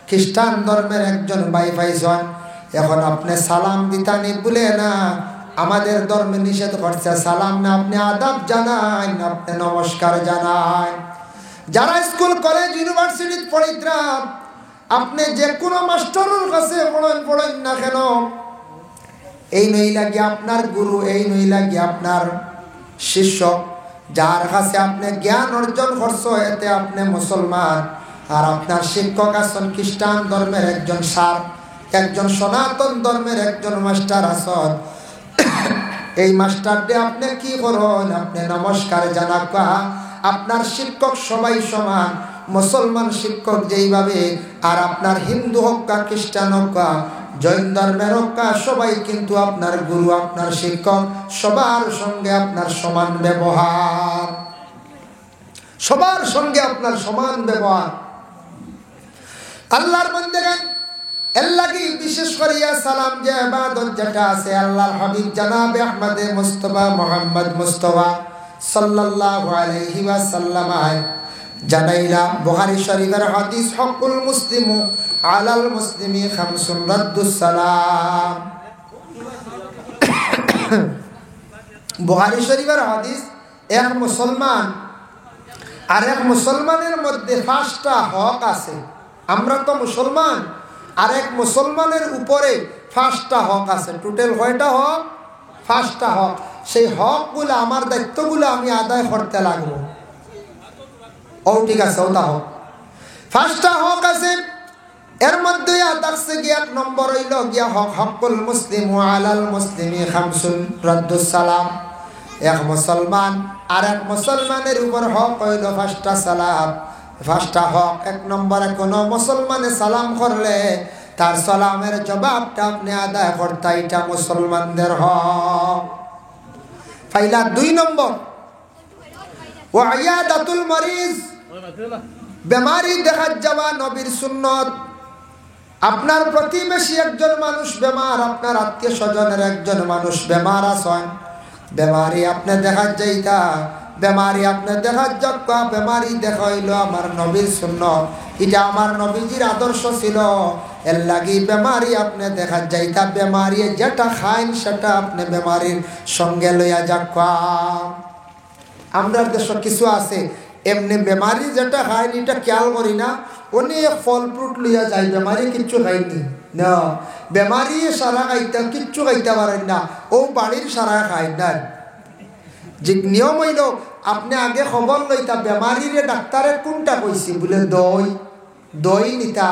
S1: খ্রিস্টান ধর্মের একজন ভাই পাইছেন। এখন আপনি সালাম দিতানি বলে না, আমাদের ধর্মে নিষেধ করছে সালাম না, আপনি আদাব জানান, আপনি নমস্কার জানান। যারা স্কুল কলেজ ইউনিভার্সিটি পড়িতরা, আপনি যে কোনো মাস্টারের কাছে পড়েন না কেন, এই নই লাগে আপনার গুরু, এই নই লাগে আপনার শিষ্য, যার কাছে আপনি জ্ঞান অর্জন করছো, এতে আপনি মুসলমান। আর আপনার শিক্ষক আছেন খ্রিস্টান ধর্মের একজন স্যার, একজন সনাতন ধর্মের একজন মাস্টার আছেন, এই মাস্টারটি আপনি কি করুন, আপনি নমস্কার জানাকা। আপনার শিক্ষক সবাই সমান, মুসলমান শিক্ষক যেইভাবে, আর আপনার হিন্দু হোক বা খ্রিস্টান হোক বা জৈন ধর্মের হোক, সবাই কিন্তু আপনার গুরু, আপনার শিক্ষক, সবার সঙ্গে আপনার সমান ব্যবহার, সবার সঙ্গে আপনার সমান ব্যবহার। আল্লাহর বান্দাগণ, এর লাগি বিশেষ করিয়া সালাম যে ইবাদত যেটা আছে, আল্লাহর হাবিব জনাবে আহমদে মুস্তাফা মুহাম্মদ মুস্তাফা সাল্লাল্লাহু আলাইহি ওয়াসাল্লাম জানাইলা। বুখারী শরীফের হাদিস, হকুল মুসলিমু আলাল মুসলিমি খামসুন রাদ্দুস সালাম। বুখারী শরীফের হাদিস, এক মুসলমান আর এক মুসলমানের মধ্যে 5টা হক আছে। আমরা তো মুসলমান, আর এক মুসলমানের উপরে 5টা হক আছে। টোটাল কয়টা হক? 5টা হক। সেই হকগুলো, আমার দায়িত্বগুলো আমি আদায় করতে লাগবো। ও ঠিক আছে, ওটা হোক। 5টা হক আছে, এর মধ্যে আদারসে গিয়ে 1 নম্বর হইল গিয়া হক হকুল মুসলিম আলাল মুসলিমি খামসুন রাদ্দুস সালাম। এক মুসলমান আর এক মুসলমানের উপর হক হইল 5টা সালাম। 5টা হক। 1 নম্বরে কোনো মুসলমানে সালাম করলে তার সালামের জবাবটা আপনি আদায় করতে, এটা মুসলমানদের হক। ফাইলা 2 নম্বর, ওয়াইয়াদাতুল মারিজ, বেমারি দেখা যাওয়া নবীর সুন্নত। আপনার প্রতিবেশী একজন মানুষ বেমার, আপনার আত্মীয় স্বজনের একজন মানুষ বেমার আছেন, বেমারি আপনি দেখা যাইতা, বেমারি আপনি দেখা যাক, বেমারি দেখা হইল আমার নবীর সুন্নত, এটা আমার নবীজির আদর্শ ছিল। এর লাগি বেমারি আপনি দেখা যাইতা, বেমারি যেটা খাইন সেটা আপনি বেমারির সঙ্গে লইয়া যাক। আমরা দেশ কিছু আছে এমনি বেমারি যেটা খাইনি এটা খেয়াল করি না, অনেক ফল ফ্রুট লইয়া যায়, বেমারি কিচ্ছু খাইনি না, বেমারি সারা খাইতে কিচ্ছু খাইতে পারেন না, ও বাড়ির সারা খাই না। যে নিয়ম হইল আপনি আগে খবর লইতা বেমারিরে ডাক্তারে কোনটা কইছি, বলে দই নিতা,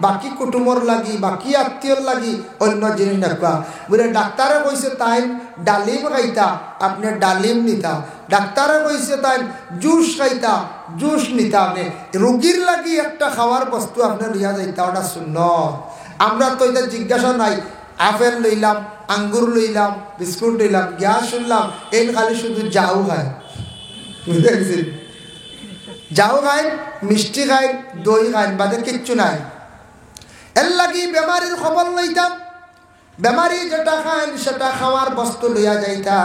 S1: বাকি কুটুমর লাগি, বাকি আত্মীয়র লাগি অন্য জিনিস রাখবা। বলে ডাক্তারে কইছে তাই ডালিম খাইতা, আপনি ডালিম নিতা। ডাক্তারে কইছে তাই জুস খাইতা, জুস নিতা। আপনি রোগীর লাগি একটা খাওয়ার বস্তু আপনি লইয়া যাইতা, ওটা সুন্নত। আমরা তো এটা জিজ্ঞাসা নাই, আপেল লইলাম, আঙ্গুর লইলাম, বিস্কুট লইলাম, গ্যাস শুনলাম, এই খালি শুধু যাও খায়, বুঝতে পারছি, যাও খায়, মিষ্টি খায়, দই খায়, বাদে কিচ্ছু নাই। এর লাগি বেমারির খবর লইতাম, বেমারি যেটা খান সেটা খাওয়ার বস্তু লইয়া যাইতা।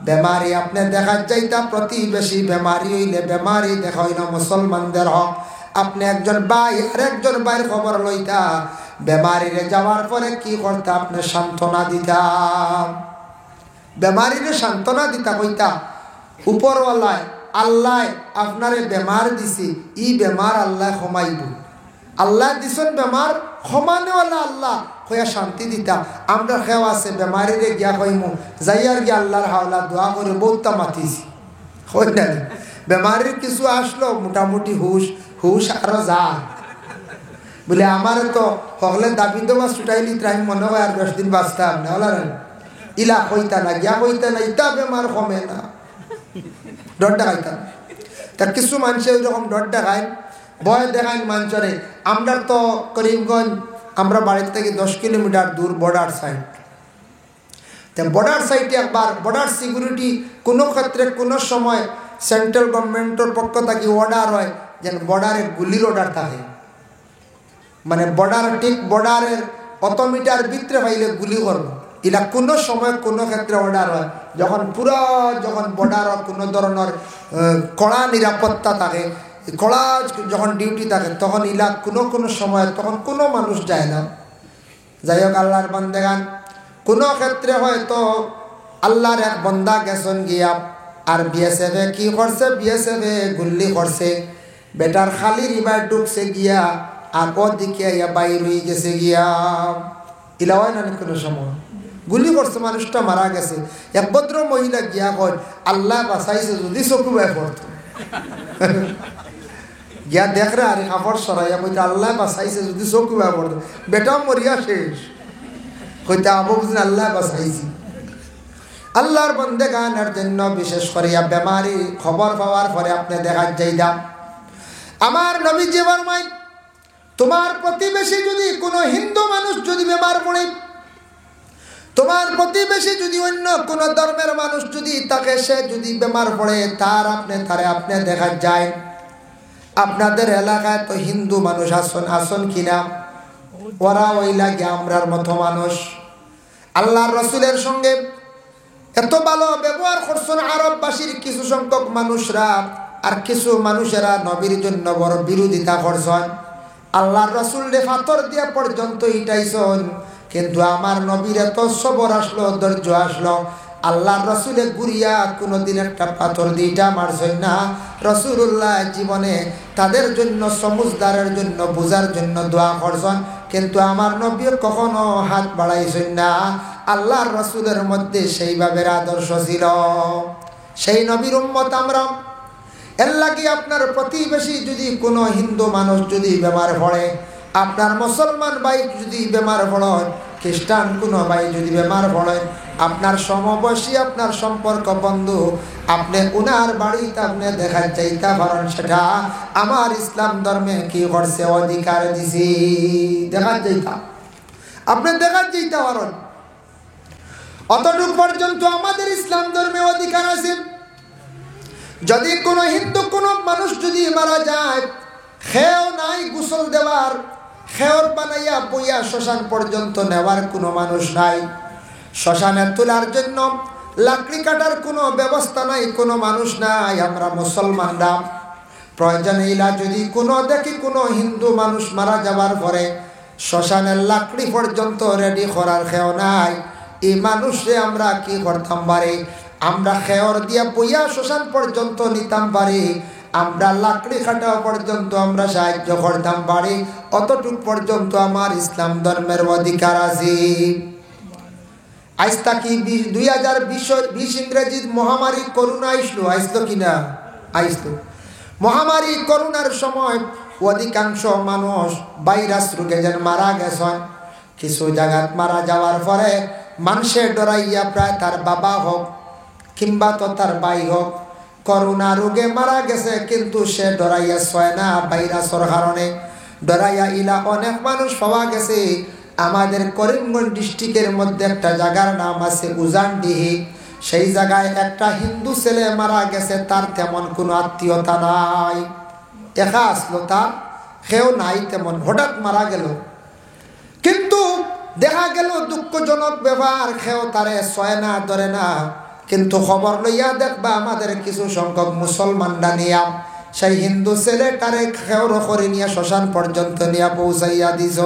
S1: বেমারি আপনি দেখা যাইতা, প্রতিবেশী বেমারি হইলে বেমারি দেখা হইল মুসলমানদের হক। আপনি একজন ভাই আর একজন ভাইয়ের খবর লইতা, বেমারিরে যাওয়ার পরে কি করতে, আপনি সান্ত্বনা দিতা, বেমারিরে সান্ত্বনা দিতা, কইতা উপরওয়ালায় আল্লাহ আপনারে বেমার দিছি, ই বেমার আল্লাহ ক্ষমাইব, আল্লাহ দিছেন বেমার ক্ষমানেওয়ালা আল্লাহ হইয়া শান্তি দিতা। আমরা খেও আছে বেমারিরে গিয়া কইমু, যাইয়ার গিয়া আল্লাহর হাওলা দোয়া করে বহুতা মাতিছি, হয় না? বেমারির কিছু আসলো, মোটামুটি হুশ আরো যা, বলে আমার তো হকলে দাবি দেওয়া ছুটাইলি তাই মনে হয় আর 10 দিন বাঁচতাম না, হল ইলা হইতা না, গিয়া হইতা না, ইটা বেমার কমে না, ডরটা খাইতাম। তা কিছু মানুষে ওইরকম ডর দেখায়, ভয় দেখায় মানুষরে। আমরা তো করিমগঞ্জ, আমরা বাড়ির থেকে 10 কিলোমিটার দূর বর্ডার সাইড। তা বর্ডার সাইডে একবার বর্ডার সিকিউরিটি কোনো ক্ষেত্রে কোনো সময় সেন্ট্রাল গভর্নমেন্টের পক্ষ থেকে অর্ডার হয় যেন বর্ডারে গুলির অর্ডার থাকে, মানে বর্ডার ঠিক বর্ডারের অত মিটার ভিতরে পাইলে গুলি করবো, এটা কোনো সময় কোনো ক্ষেত্রে অর্ডার হয়। যখন পুরো যখন বর্ডার কোনো ধরনের কড়া নিরাপত্তা থাকে, কড়া যখন ডিউটি থাকে, তখন ইলা কোনো সময় তখন কোনো মানুষ যায় না। যাই হোক, আল্লাহর বান্দাগান কোনো ক্ষেত্রে হয়তো আল্লাহর এক বন্দা গেছেন গিয়া, আর বিএসএফ কি করছে, বিএসএফ গুল্লি করছে, বেটার খালি রিবার ঢুকছে গিয়া, আর ওদিকে বাইর হয়ে গেছে গিয়া। ইলা হয় না কোনো সময় গুলি করছে, মানুষটা মারা গেছে। এক ভদ্র মহিলা গিয়া কয়, আল্লাহ বাঁচাইছে যদি চকু বাই পড়ত গিয়া দেখরে আর কাপড় সরাইয়া কইতে আল্লাহ বাঁচাইছে যদি চকু বাই পড়ত, বেটাও মরিয়া শেষ। কইতে আবু বুঝলেন আল্লাহ বাঁচাইছি। আল্লাহর বান্দাগানের জন্য বিশেষ করিয়া বেমারি খবর পাওয়ার পরে আপনি দেখা যাইদা, আমার নবী যে ফরমায়, তোমার প্রতিবেশী যদি কোনো হিন্দু মানুষ যদি বেমার পড়ে, তোমার প্রতিবেশী যদি অন্য কোন ধর্মের মানুষ যদি তাকে সে যদি বেমার পড়ে, তারে আপনি দেখা যায় আপনাদের এলাকায় তো হিন্দু মানুষ আসন কিনা, ওরা ওই লাগে আমরার মতো মানুষ। আল্লাহর রসুলের সঙ্গে এত ভালো ব্যবহার করছেন আরববাসীর কিছু সংখ্যক মানুষরা, আর কিছু মানুষেরা নবীর জন্য বড় বিরোধিতা করছেন। আল্লাহর রসুল রে ফাতর দিয়া পর্যন্ত ইটাইছেন, কিন্তু আমার নবীর এত সবর আসলো, ধৈর্য আসলো, আল্লাহর রসুলের গুড়িয়া কোনোদিন একটা পাথর দিটা মারছেন না। রসুল্লাহ জীবনে তাদের জন্য সমুজদারের জন্য বুঝার জন্য দোয়া করছেন, কিন্তু আমার নবী কখনো হাত বাড়াইছেন না। আল্লাহর রসুলের মধ্যে সেইভাবে আদর্শ ছিল। সেই নবীর উম্মত আমরা। এর লাগে আপনার প্রতিবেশী যদি কোনো হিন্দু মানুষ যদি বেমার পড়ে, আপনার মুসলমান ভাই যদি বেমার পড়েন, খ্রিস্টান কোনো ভাই যদি বেমার পড়েন, আপনার সমবয়সী আপনার সম্পর্ক বন্ধু, আপনি উনার বাড়িতে আপনি দেখা যাইতে পারেন। সেটা আমার ইসলাম ধর্মে কি করছে, অধিকার দিছি। দেখা যাইতা আপনি দেখা যাইতে পারেন, অতটুক পর্যন্ত আমাদের ইসলাম ধর্মে অধিকার আছে। যদি কোনো হিন্দু কোনো মানুষ যদি মারা যায়, খেয়েও নাই গোসল দেওয়ার, খেয়র বানাইয়া বইয়া শ্মশান পর্যন্ত নেওয়ার কোনো মানুষ নাই, শ্মশানে তোলার জন্য লাকড়ি কাটার কোনো ব্যবস্থা নাই, কোনো মানুষ নাই। আমরা মুসলমানরা প্রয়োজন হইলা যদি কোনো দেখি কোনো হিন্দু মানুষ মারা যাবার পরে শ্মশানের লাকড়ি পর্যন্ত রেডি করার খেয়েও নাই, এই মানুষে আমরা কি করতাম পারি, আমরা খেয়র দিয়া বইয়া শ্মশান পর্যন্ত নিতাম পারি, আমরা লাকড়ি কাটা পর্যন্ত আমরা সাহায্য করতাম পারি। অতটুক পর্যন্ত আমার ইসলাম ধর্মের অধিকার আছে। আজ তাকি 2020 ইংরেজি মহামারী করোনা আইসলো কিনা, আইসলো। মহামারী করোনার সময় অধিকাংশ মানুষ ভাইরাস রোগে যেন মারা গেছেন। কিছু জায়গাত মারা যাওয়ার পরে মানুষের ডরাইয়া, প্রায় তার বাবা হোক কিংবা তো তার ভাই হোক, করোনা রোগে মারা গেছে, কিন্তু সে ডরাইয়া ছয় না ভাইরাসের কারণে, ডরাইয়া ইলা অনেক মানুষ পাওয়া গেছে। আমাদের করিমগঞ্জ ডিস্ট্রিক্টের মধ্যে একটা জায়গার নাম আছে উজানডিহি, সেই জায়গায় একটা হিন্দু ছেলে মারা গেছে, তার তেমন কোনো আত্মীয়তা নাই, একা আসলো, তার কেউ নাই তেমন, হঠাৎ মারা গেল। কিন্তু দেখা গেল দুঃখজনক ব্যাপার, কেউ তারে ছয় না, ধরে না। কিন্তু খবর লইয়া দেখবা আমাদের কিছু সংখ্যক মুসলমানরা নিয়া সেই হিন্দু ছেলেটারে খেউর করে নিয়ে শ্মশান পর্যন্ত নিয়ে পৌঁছাইয়া দিছ।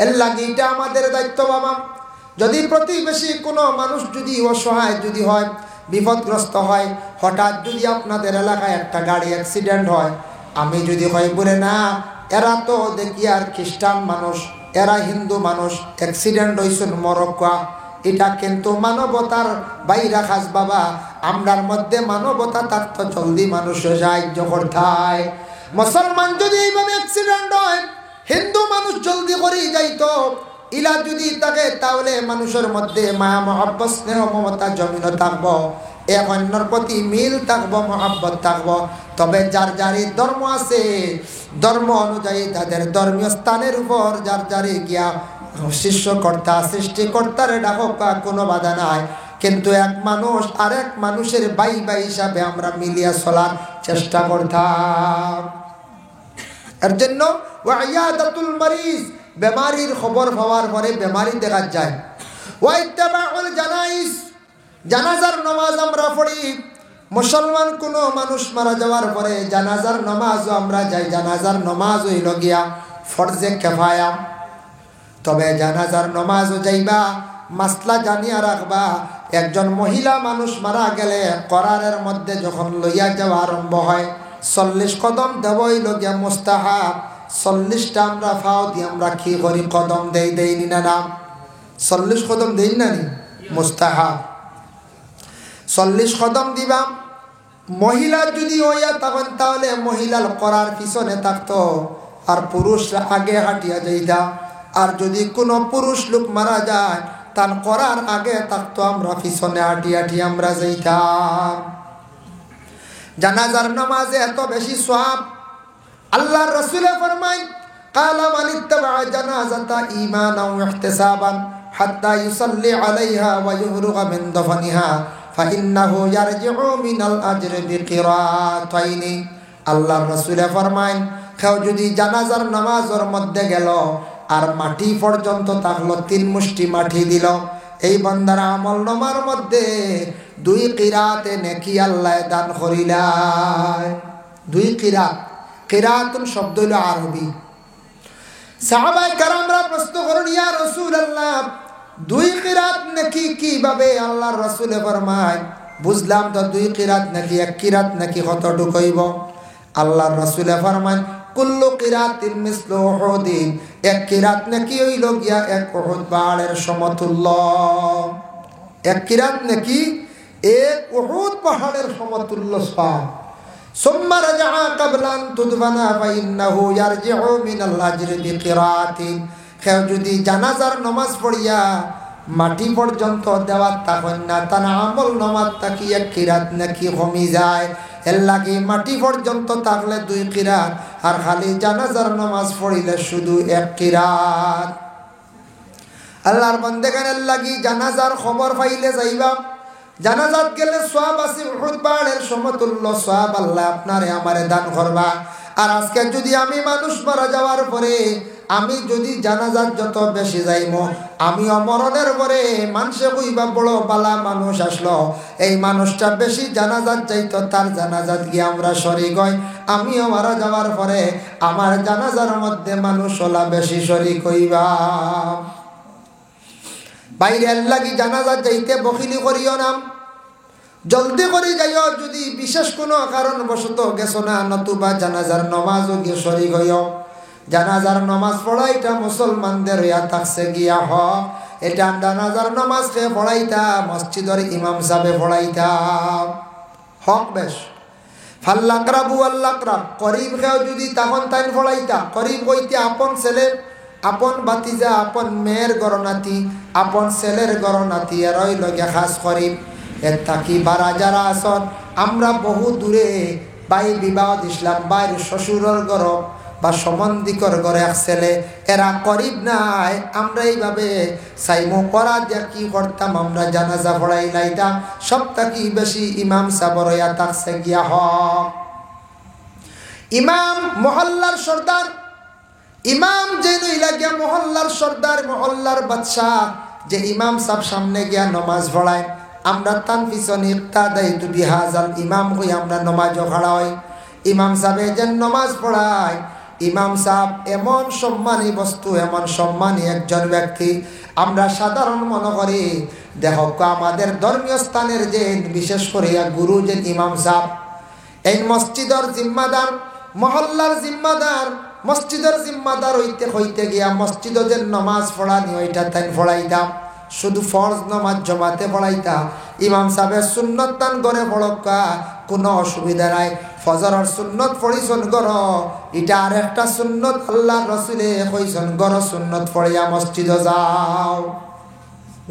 S1: এর লাগে এটা আমাদের দায়িত্ব বাবা। যদি প্রতিবেশী কোনো মানুষ যদি অসহায় যদি হয়, বিপদগ্রস্ত হয়, হঠাৎ যদি আপনাদের এলাকায় একটা গাড়ি অ্যাক্সিডেন্ট হয়, আমি যদি হয় বলে না এরা তো দেখি আর খ্রিস্টান মানুষ, এরা হিন্দু মানুষ, অ্যাক্সিডেন্ট হয়েছেন মরক্কা, এটা কিন্তু মানবতার বাইরা খাস বাবা। আমরার মধ্যে মানবতা থাকতো, জলদি মানুষের সাহায্য করতায়। মুসলমান যদি এইভাবে অ্যাক্সিডেন্ট হয়, হিন্দু মানুষ জলদি করেই যাইতো। ইলা যদি থাকে তাহলে মানুষের মধ্যে মায়া মহব্বত স্নেহ মমতা জমিন থাকবো। এক অন্যর প্রতি মিল থাকবো, মহব্বত থাকবো। তবে যার যারই ধর্ম আছে, ধর্ম অনুযায়ী তাদের ধর্মীয় স্থানের উপর যার যারই গিয়া শিষ্যকর্তা সৃষ্টিকর্তার ডাকক, কোনো বাধা নাই। কিন্তু এক মানুষ আরেক মানুষের ভাই ভাই হিসাবে আমরা মিলিয়া চলার চেষ্টা করতাম। এর জন্য ওয়াইয়াদাতুল মারিজ, বেমারির খবর পাওয়ার পরে বেমারি দেখা যায়। ওয়াইত্তাবাউল জানাইজ, জানাজার নামাজ আমরা পড়ি। মুসলমান কোনো মানুষ মারা যাওয়ার পরে জানাজার নামাজও আমরা যাই। জানাজার নামাজ হইল গিয়া ফরজে কিফায়া। তবে জানাজার নামাজও যাইবা, মাসলা জানিয়া রাখবা, একজন মহিলা মানুষ মারা গেলে করারের মধ্যে যখন লইয়া যাওয়া আরম্ভ হয় 40 কদম দেবই লগিয়া মুস্তাহাব। 40টা আমরা ফাও দিয়ে আমরা কি করি, কদম দেইনি না নাম 40 কদম দেই না নি, মুস্তাহাব 40 কদম দিবা। মহিলা যদি হইয়া তখন তাহলে মহিলার করার পিছনে থাকতো আর পুরুষরা আগে হাঁটিয়া যাইতা। আর যদি কোনো পুরুষ লোক মারা যায় তার করার আগে থাকতো, আমরা পিছনে হাঁটি হাঁটি আমরা যাইতাম। জানাজার নামাজে এত বেশি সওয়াব। আল্লাহর রাসূলে ফরমায়, কালা মান ইত্তাবা জানাজাতা ঈমানান ওয়া ইহতিসাবান হাত্তা ইউসাল্লি আলাইহা ওয়া ইউরগা মিন দফনিহা ফাইন্নাহু ইয়ারজিউ মিনাল আজরি বিকিরাতাইনি। আল্লাহর রাসূলে ফরমায়, কেউ যদি জানাজার নামাজের মধ্যে গেল আর মাটি পর্যন্ত থাকলো, 3 মুষ্টি মাটি দিল, এই বান্দার আমল নামার মধ্যে 2 কিরাতে নেকি আল্লাহ দান করিলায়। 2 কিরাত, কিরাতুন শব্দ হলো আরবি। সাহাবায়ে কেরামরা প্রশ্ন করেন, ইয়া রাসূলুল্লাহ 2 কিরাত নাকি কিভাবে? আল্লাহর রাসূলে ফরমায়, বুঝলাম তো 2 কিরাত নাকি, 1 কিরাত নাকি কতটুকু হইব? আল্লাহর রাসূলে ফরমায়, কুল্লু কিরাতিন মিসলু উহুদিন, 1 কিরাত নাকি হইল গিয়া 1 উহুদ পাহাড়ের সমতুল্য। 1 কিরাত নাকি 1 উহুদ পাহাড়ের সমতুল্য সওয়াব। সুম্মা রাজআ ক্বাবলা আন তুদফানা ফাইন্নাহু ইয়ারজিউ মিনাল আজরি বিকিরাতিন। কেউ যদি জানাজার নামাজ পড়িয়া মাটি পর্যন্ত দেওয়ার তখন না, তার আমল নামাজ তাকি 1 কিরাত নাকি কমি যায়। এর লাগে মাটি পর্যন্ত থাকলে 2 কিরাত, আর খালি জানাজার নামাজ পড়িলে শুধু 1 কিরাত। আল্লাহর বান্দাগণের লাগি জানাজার খবর পাইলে যাইবা। জানাজাত গেলে সওয়াব আছে, উহুদ পাহাড়ের সমতুল্য সওয়াব আল্লাহ আপনারে আমারে দান করবা। আর আজকে যদি আমি মানুষ মারা যাওয়ার পরে আমি যদি জানাজাত যত বেশি যাইমো, আমি মরণের পরে মানুষে কইবা বড় বালা মানুষ আসলো, এই মানুষটা বেশি জানাজাত যাইতো, তার জানাজাত গিয়ে আমরা শরীক হই। আমিও মারা যাওয়ার পরে আমার জানাজার মধ্যে মানুষ ওলা বেশি শরীক হইবা। বাইরের লাগি জানাজাত যাইতে বখিলি করিও না, জলদি করে যাইও। যদি বিশেষ কোনো কারণবশত গেছো না, নতুবা জানাজার নামাজও গিয়ে শরীক হইও। জানাজার নামাজ পড়াইটা মুসলমানদের হইয়া থাকছে গিয়া হক। এটা জানাজার নামাজ কে পড়াইতা মসজিদের ইমাম সাহেবে পড়াইতা হক। বেশ ফাল্লাকরাবু আল্লাকরাব, করিব কেউ যদি তখন তাই পড়াইতা। করিব হইতে আপন ছেলে, আপন বাতিজা, আপন মেয়ের গরনাতি, আপন ছেলের গরনাতি, এরই লগে খাস করিব। এর থাকি বারা যারা আসন, আমরা বহু দূরে বাই বিবাহ দিছিলাম, বাইর শ্বশুরের ঘর বা সম্বন্ধিকর ঘরে এক ছেলে, এরা করিব নাই। আমরা এইভাবে সাইমো করা দিয়া কি করতাম, আমরা জানাজা পড়াই লাইতাম। সব থাকি বেশি ইমাম সাবর হইয়া থাকছে গিয়া হক। ইমাম মহল্লার সর্দার, ইমাম যে নইলা গিয়া মহল্লার সর্দার, মহল্লার বাদশাহ, যে ইমাম সাহেব সামনে গিয়া নমাজ পড়ায়, আমরা তান পিছনে ইক্তাদাইতু বিহাজাল ইমাম কই আমরা নমাজও খাড়া হই। ইমাম সাহেব যে নমাজ পড়ায়, ইমাম সাহেব এমন সম্মানী বস্তু, এমন সম্মানী একজন ব্যক্তি। আমরা সাধারণ মনে করি, দেখো আমাদের ধর্মীয় স্থানের যে বিশেষ করে গুরু যে ইমাম সাহেব, এই মসজিদের জিম্মাদার, মহল্লার জিম্মাদার, মসজিদের জিম্মাদার হইতে হইতে গিয়া মসজিদে যে নমাজ পড়ানি ওইটা তাই পড়াইতাম। শুধু ফরজ নমাজ জমাতে পড়াইতা। ইমাম সাহেবের সুন্নত দান করে পড়কা, কোনো অসুবিধা নাই। ফজরের সুন্নত পড়িছন গর, এটা আর একটা সুন্নত আল্লাহর রাসূলে কইছেন, গর সুন্নত পড়িয়া মসজিদে যাও,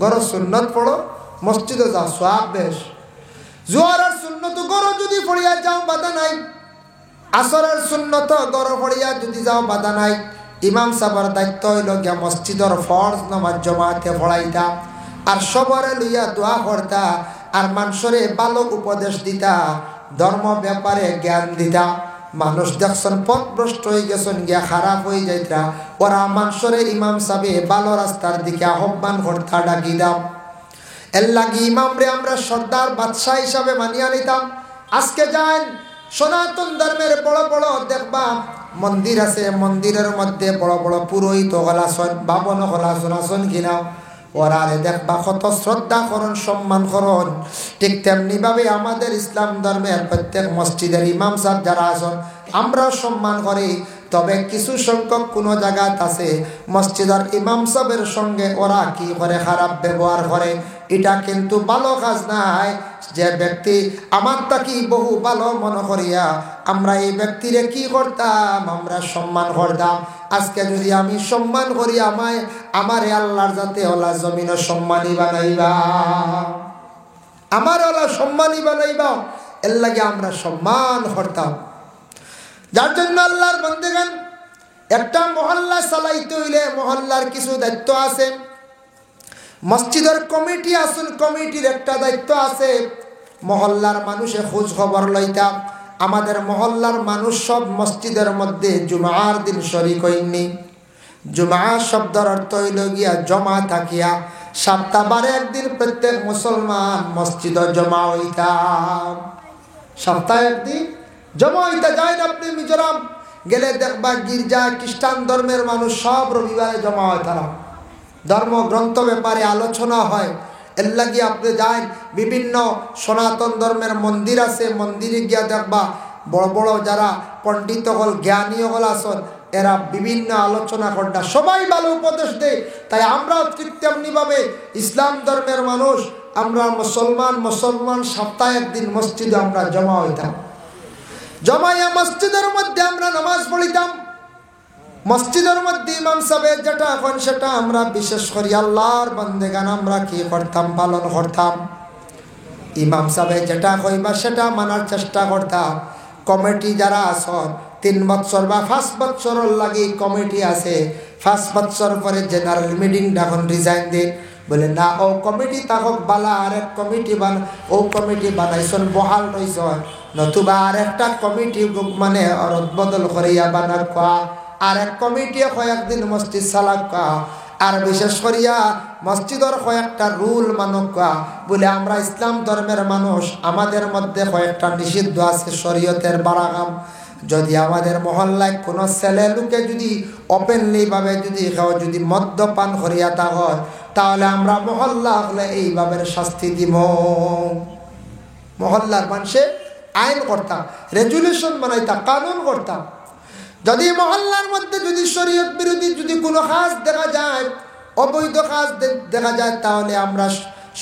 S1: গর সুন্নত পড়ো মসজিদে যাও, সওয়াব বেশ। জোহরের সুন্নত গড় যদি পড়িয়া যাও বাধা নাই, আসরের সুন্নত গড় পড়িয়া যদি যাও বাধা নাই। ইমাম সাহেবের দায়িত্ব হইল গিয়া মসজিদের ফরজ নামাজ জমাতে পড়াইতা, আর সবরে লইয়া দোয়া করতা, আর মানুষরে ভালো উপদেশ দিতা, ধর্ম ব্যাপারে জ্ঞান দিতা। মানুষ দেখছেন পথভ্রষ্ট হয়ে গেছেন গিয়া খারাপ হয়ে যাইতা, ওরা মানুষরে ইমাম সাহেব ভালো রাস্তার দিকে আহ্বান করতা, ডাকি দাও। এর লাগি ইমামরে আমরা সর্দার বাদশাহ হিসাবে মানিয়া নিতাম। আজকে যান সনাতন ধর্মের বড় বড় দেখবা মন্দির আছে, মন্দিরের মধ্যে বড় বড় পুরোহিত হলাসন, বাবন হলাসন আসন কিনা, ওরা দেখবা কত শ্রদ্ধা করণ, সম্মান করণ। ঠিক তেমনি ভাবে আমাদের ইসলাম ধর্মের প্রত্যেক মসজিদের ইমাম সাহেব যারা আছেন আমরাও সম্মান করি। তবে কিছু সংখ্যক কোনো জায়গাত আছে মসজিদের ইমাম সাহেবের সঙ্গে ওরা কি করে, খারাপ ব্যবহার করে। এটা কিন্তু ভালো কাজ নাই। যে ব্যক্তি আমার তাকে বহু ভালো মনে করিয়া আমরা এই ব্যক্তিরে কি করতাম, আমরা সম্মান করতাম। আজকে যদি আমি সম্মান করি আমার আল্লাহর যাতে ওলা জমিন সম্মানী বানাইবা, আমার ওলা সম্মানী বানাইবা, এর লাগে আমরা সম্মান করতাম। যার জন্য আল্লাহর বান্দাগণ একটা মহল্লা চালাইতে হইলে মহল্লার কিছু দায়িত্ব আছে। মসজিদের কমিটি আসুন, কমিটির একটা দায়িত্ব আছে। মহল্লার মানুষে খোঁজ খবর লইতাম। আমাদের মহল্লার মানুষ সব মসজিদের মধ্যে জুমার দিন শরীক হইনি। জুমা শব্দের অর্থ হইল গিয়া জমা থাকিয়া, সপ্তাহবারে একদিন প্রত্যেক মুসলমান মসজিদে জমা হইতাম। সপ্তাহে একদিন জমা হইতে যায় না। আপনি মিজোরাম গেলে দেখবা গির্জা খ্রিস্টান ধর্মের মানুষ সব রবিবারে জমা হয়, তারা ধর্মগ্রন্থ ব্যাপারে আলোচনা হয়। এর লাগিয়ে আপনি যান বিভিন্ন সনাতন ধর্মের মন্দির আছে, মন্দিরে গিয়া দেখবা বড় বড় যারা পণ্ডিত হল, জ্ঞানী হল আসন, এরা বিভিন্ন আলোচনা করটা, সবাই ভালো উপদেশ দেয়। তাই আমরাও ঠিক তেমনিভাবে ইসলাম ধর্মের মানুষ, আমরা মুসলমান সপ্তাহে একদিন মসজিদে আমরা জমা হইতাম। জমাইয়া মসজিদের মধ্যে আমরা নামাজ পড়িতাম। মসজিদের মধ্যে ইমাম সাহেব যেটা এখন সেটা আমরা বিশেষ করি আল্লাহর বান্দেগান আমরা কি করতাম, পালন করতাম। ইমাম সাহেব যেটা কইবা সেটা মানার চেষ্টা করতাম। কমিটি যারা আসন 3 বছর বা 5 বছরের লাগি কমিটি আছে, 5 বছর পরে জেনারেল মিটিং তখন রিজাইন দিন, বলে না ও কমিটি তাহক বালা আরেক কমিটি ও কমিটি বানাইছন বহাল রইছন, নতুবা আরেকটা কমিটি মানে বদল করিয়া বানার কোয়া, আরেক কমিটি কয়েকদিন মসজিদ চালাক কোয়া, আর বিশেষ করিয়া মসজিদের কয়েকটা রুল মানক কোয়া। বলে আমরা ইসলাম ধর্মের মানুষ, আমাদের মধ্যে কয়েকটা নিষিদ্ধ আছে শরীয়তের বারাগাম। যদি আমাদের মহল্লায় কোনো ছেলে লোকে যদি ওপেনলি ভাবে যদি মদ্যপান করিয়া তা হয়, তাহলে আমরা মহল্লা হলে এইভাবে শাস্তি দিব। মহল্লার মানুষে আইন করতাম, রেজুলেশন বানাইতাম, কানুন করতাম। যদি মহল্লার মধ্যে যদি শরীয়ত বিরোধী যদি কোনো কাজ দেখা যায়, অবৈধ কাজ দেখা যায়, তাহলে আমরা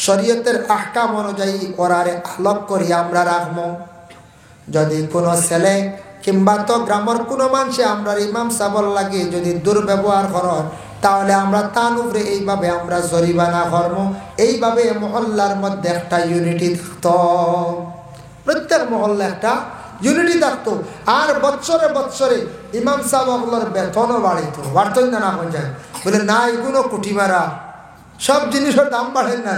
S1: শরীয়তের আহকাম অনুযায়ী ওরারে আলোক করি আমরা রাখবো। যদি কোনো ছেলে কিংবা তো গ্রামের কোনো মানুষে আমরা ইমাম সাহেব লাগে যদি দুর্ব্যবহার করেন, তাহলে আমরা তার উপরে এইভাবে আমরা জরিমানা করব। এইভাবে মহল্লার মধ্যে একটা ইউনিটি থাকতো, প্রত্যেক মহল্লা একটা ইউনিটি থাকতো। আর বছরে ইমাম সাহেবগুলোর বেতনও বাড়তো না হয়ে যায়। বলে না এগুলো কুটি মারা, সব জিনিসের দাম বাড়েন না,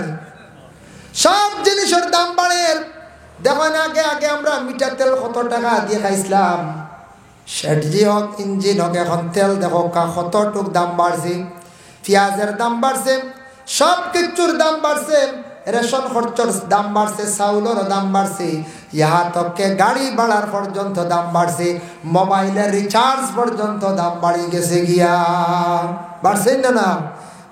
S1: সব জিনিসের দাম বাড়ে। দেখেন আগে আমরা মিটার তেল কত টাকা দিয়ে খাইছিলাম, সেটজি হোক ইঞ্জিন হোক, এখন তেল দেখো কতটুক দাম বাড়ছে, পেঁয়াজের দাম বাড়ছে, সব কিছুর দাম বাড়ছে, রেশন খরচর দাম বাড়ছে, চাউলের দাম বাড়ছে, ইহা তককে গাড়ি ভাড়ার পর্যন্ত দাম বাড়ছে, মোবাইলের রিচার্জ পর্যন্ত দাম বাড়ি গেছে গিয়া, বাড়ছে না?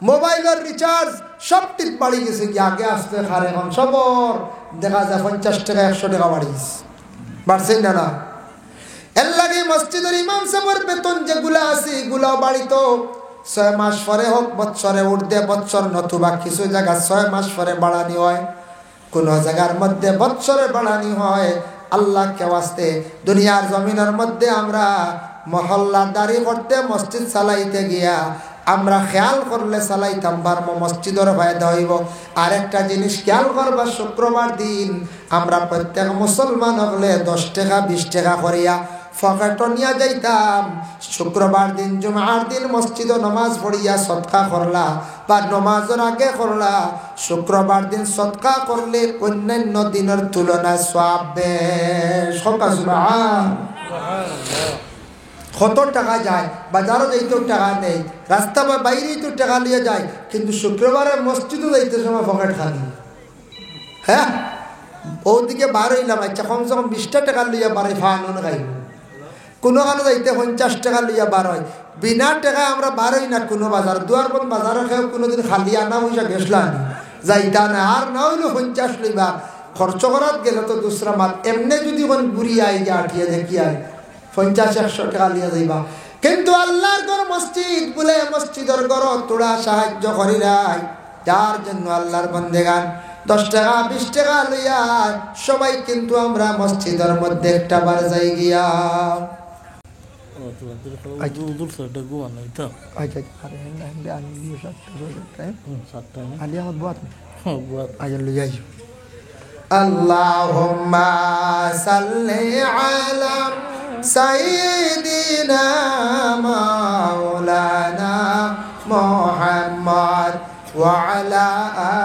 S1: মোবাইলের রিচার্জ সব ঠিক বাড়ি গেছে গিয়া। আগে আসতে খার এখন সবর দেখা যায় 50 টাকা 100 টাকা বাড়ছে না? এর লাগে মসজিদের ইমাম সাহেবের বেতন যেগুলা আছে এগুলাও বাড়িত 6 মাস পরে হোক, বছরে উর্ধে বছর, নতুবা কিছু জায়গা 6 মাস পরে বাড়ানি হয়, কোন জায়গার মধ্যে বছরে বাড়ানি হয়। আল্লাহকে ওয়াস্তে দুনিয়ার জমিনের মধ্যে আমরা মহল্লাদারি করতে মসজিদ চালাইতে গিয়া আমরা খেয়াল করলে চালাইতাম পারবো, মসজিদের ফায়দা হইব। আরেকটা জিনিস খেয়াল করবা, শুক্রবার দিন আমরা প্রত্যেক মুসলমান হলে 10 টাকা 20 টাকা করিয়া ফকেট নিয়ে যাইতাম। শুক্রবার দিন জুমার দিন মসজিদে নমাজ পড়িয়া সদকা করলা বা নমাজের আগে করলা, শুক্রবার দিন সদকা করলে অন্যান্য দিনের তুলনায় সওয়াব বেশ। কত টাকা যায়, বাজারও যাইতেও টাকা নেই, রাস্তা বা বাইরেই তো টাকা নিয়ে যায়, কিন্তু শুক্রবারে মসজিদও যাইতে সময় পকেট খালি। হ্যাঁ, ওদিকে বার হইলাম, আচ্ছা কমসে কম 20 টাকা লইয়া বারে ফানুন খাই, কোনো কারণে যাইতে 50 টাকা লইয়া বার হয়। বিনা টাকায় আমরা বার হই না কোনো বাজার, দুয়ার কোন বাজারে খেয়ে কোনোদিন খালি আনা পয়সা গেছলাম যাইতা না, আর না হইলো 50 লইবা, খরচ করাত গেলে তো দুসরা মাত। এমনি যদি কোন ঘুরি আই গিয়া আঠিয়া দেখি আই 50-100 টাকা লিয়া যাইবা, কিন্তু আল্লাহর ঘর মসজিদ বলে মসজিদের ঘর তোরা সাহায্য করি নাই, যার জন্য আল্লাহর বন্দেগান 10 টাকা 20 টাকা লইয়া সবাই কিন্তু আমরা মসজিদের মধ্যে একটা বার যাই গিয়া। আল্লাহুম্মা সাল্লি আলা সাইয়্যিদিনা মাওলানা মুহাম্মদ ওয়া আলা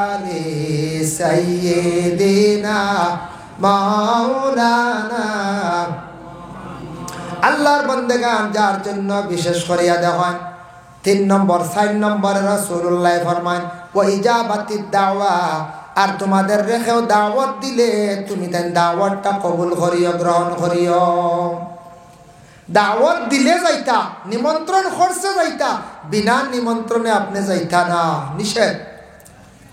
S1: আলি সাইয়্যিদিনা মাওলানা। আল্লাহর বান্দাগান যার জন্য বিশেষ করিয়া দেখেন 3 নম্বর 4 নম্বরে রাসূলুল্লাহ ফরমান ওয়া ইজাবাতিদ দাওয়া, আর তোমাদের রেখেও দাওয়াত দিলে তুমি তাই দাওয়াতটা কবুল করিও, গ্রহণ করিও। দাওয়াত দিলে যাইতা, নিমন্ত্রণ করছে যাইতা, বিনা নিমন্ত্রণে আপনি যাইতা না, নিষেধ।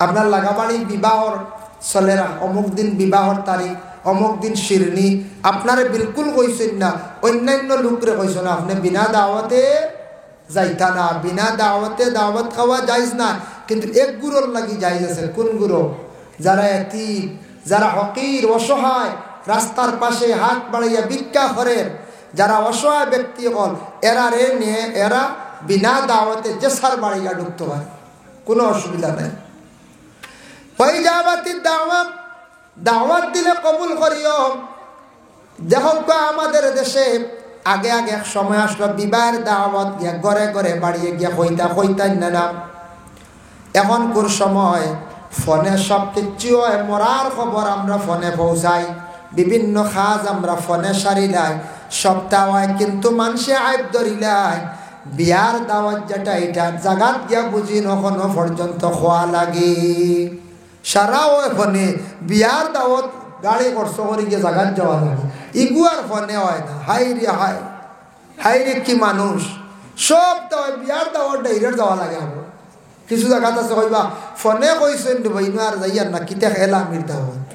S1: আপনার লাগাবাড়ি বিবাহর চলে না, অমুক দিন বিবাহর তারিখ, অমুক দিন শিরনি, আপনারে বিলকুল কইছেন না, অন্যান্য লোকরে কইছেন না, আপনি বিনা দাওয়াতে যাইতা না। বিনা দাওয়াতে দাওয়াত খাওয়া যাইজ না, কিন্তু এক গুরুর লাগি যাইজ আছে। কোন গুরু? যারা এতিম, যারা হকির অসহায়, রাস্তার পাশে হাত বাড়াইয়া ভিক্ষা করেন, যারা অসহায় ব্যক্তি হল, এরা রে নিয়ে এরা বিনা দাওয়াতে জেসার বাড়িয়া ঢুকতে পারে, কোনো অসুবিধা নেই। ওই জাবাতির দাওয়াত, দাওয়াত দিলে কবুল করিও। দেখো আমাদের দেশে আগে আগে এক সময় আসলো বিবাহের দাওয়াত গিয়া ঘরে ঘরে বাড়িয়ে গিয়া কইতাই না। এখন কোন সময় ফোনে সব কিছু হয়, মরার খবর আমরা ফোনে পৌঁছাই, বিভিন্ন কাজ আমরা ফোনে সারিলাই, সপ্তাহ হয়, কিন্তু মানুষে আইব ধরিলাই বিয়ার দাওয়াত যেটা এটা জাগাত গিয়া বুঝি নখনো পর্যন্ত খোয়া লাগে। সারা ওই ফোনে বিয়ার দাওয়াত গাড়ি খরচ করে গিয়ে জাগাত যাওয়া লাগে, ইগুয়ার ফোনে হয় না। হাই রে হাই, হাই রে কি মানুষ, সব দাওয়াত বিয়ার দাওয়াত ডাইরেক্ট যাওয়া লাগে। আমার কিছু জায়গাত আছে কইবা ফোনে কইছেন বইনো আর যাইয়ার না, কিতা খেলা আমির দাওয়াত,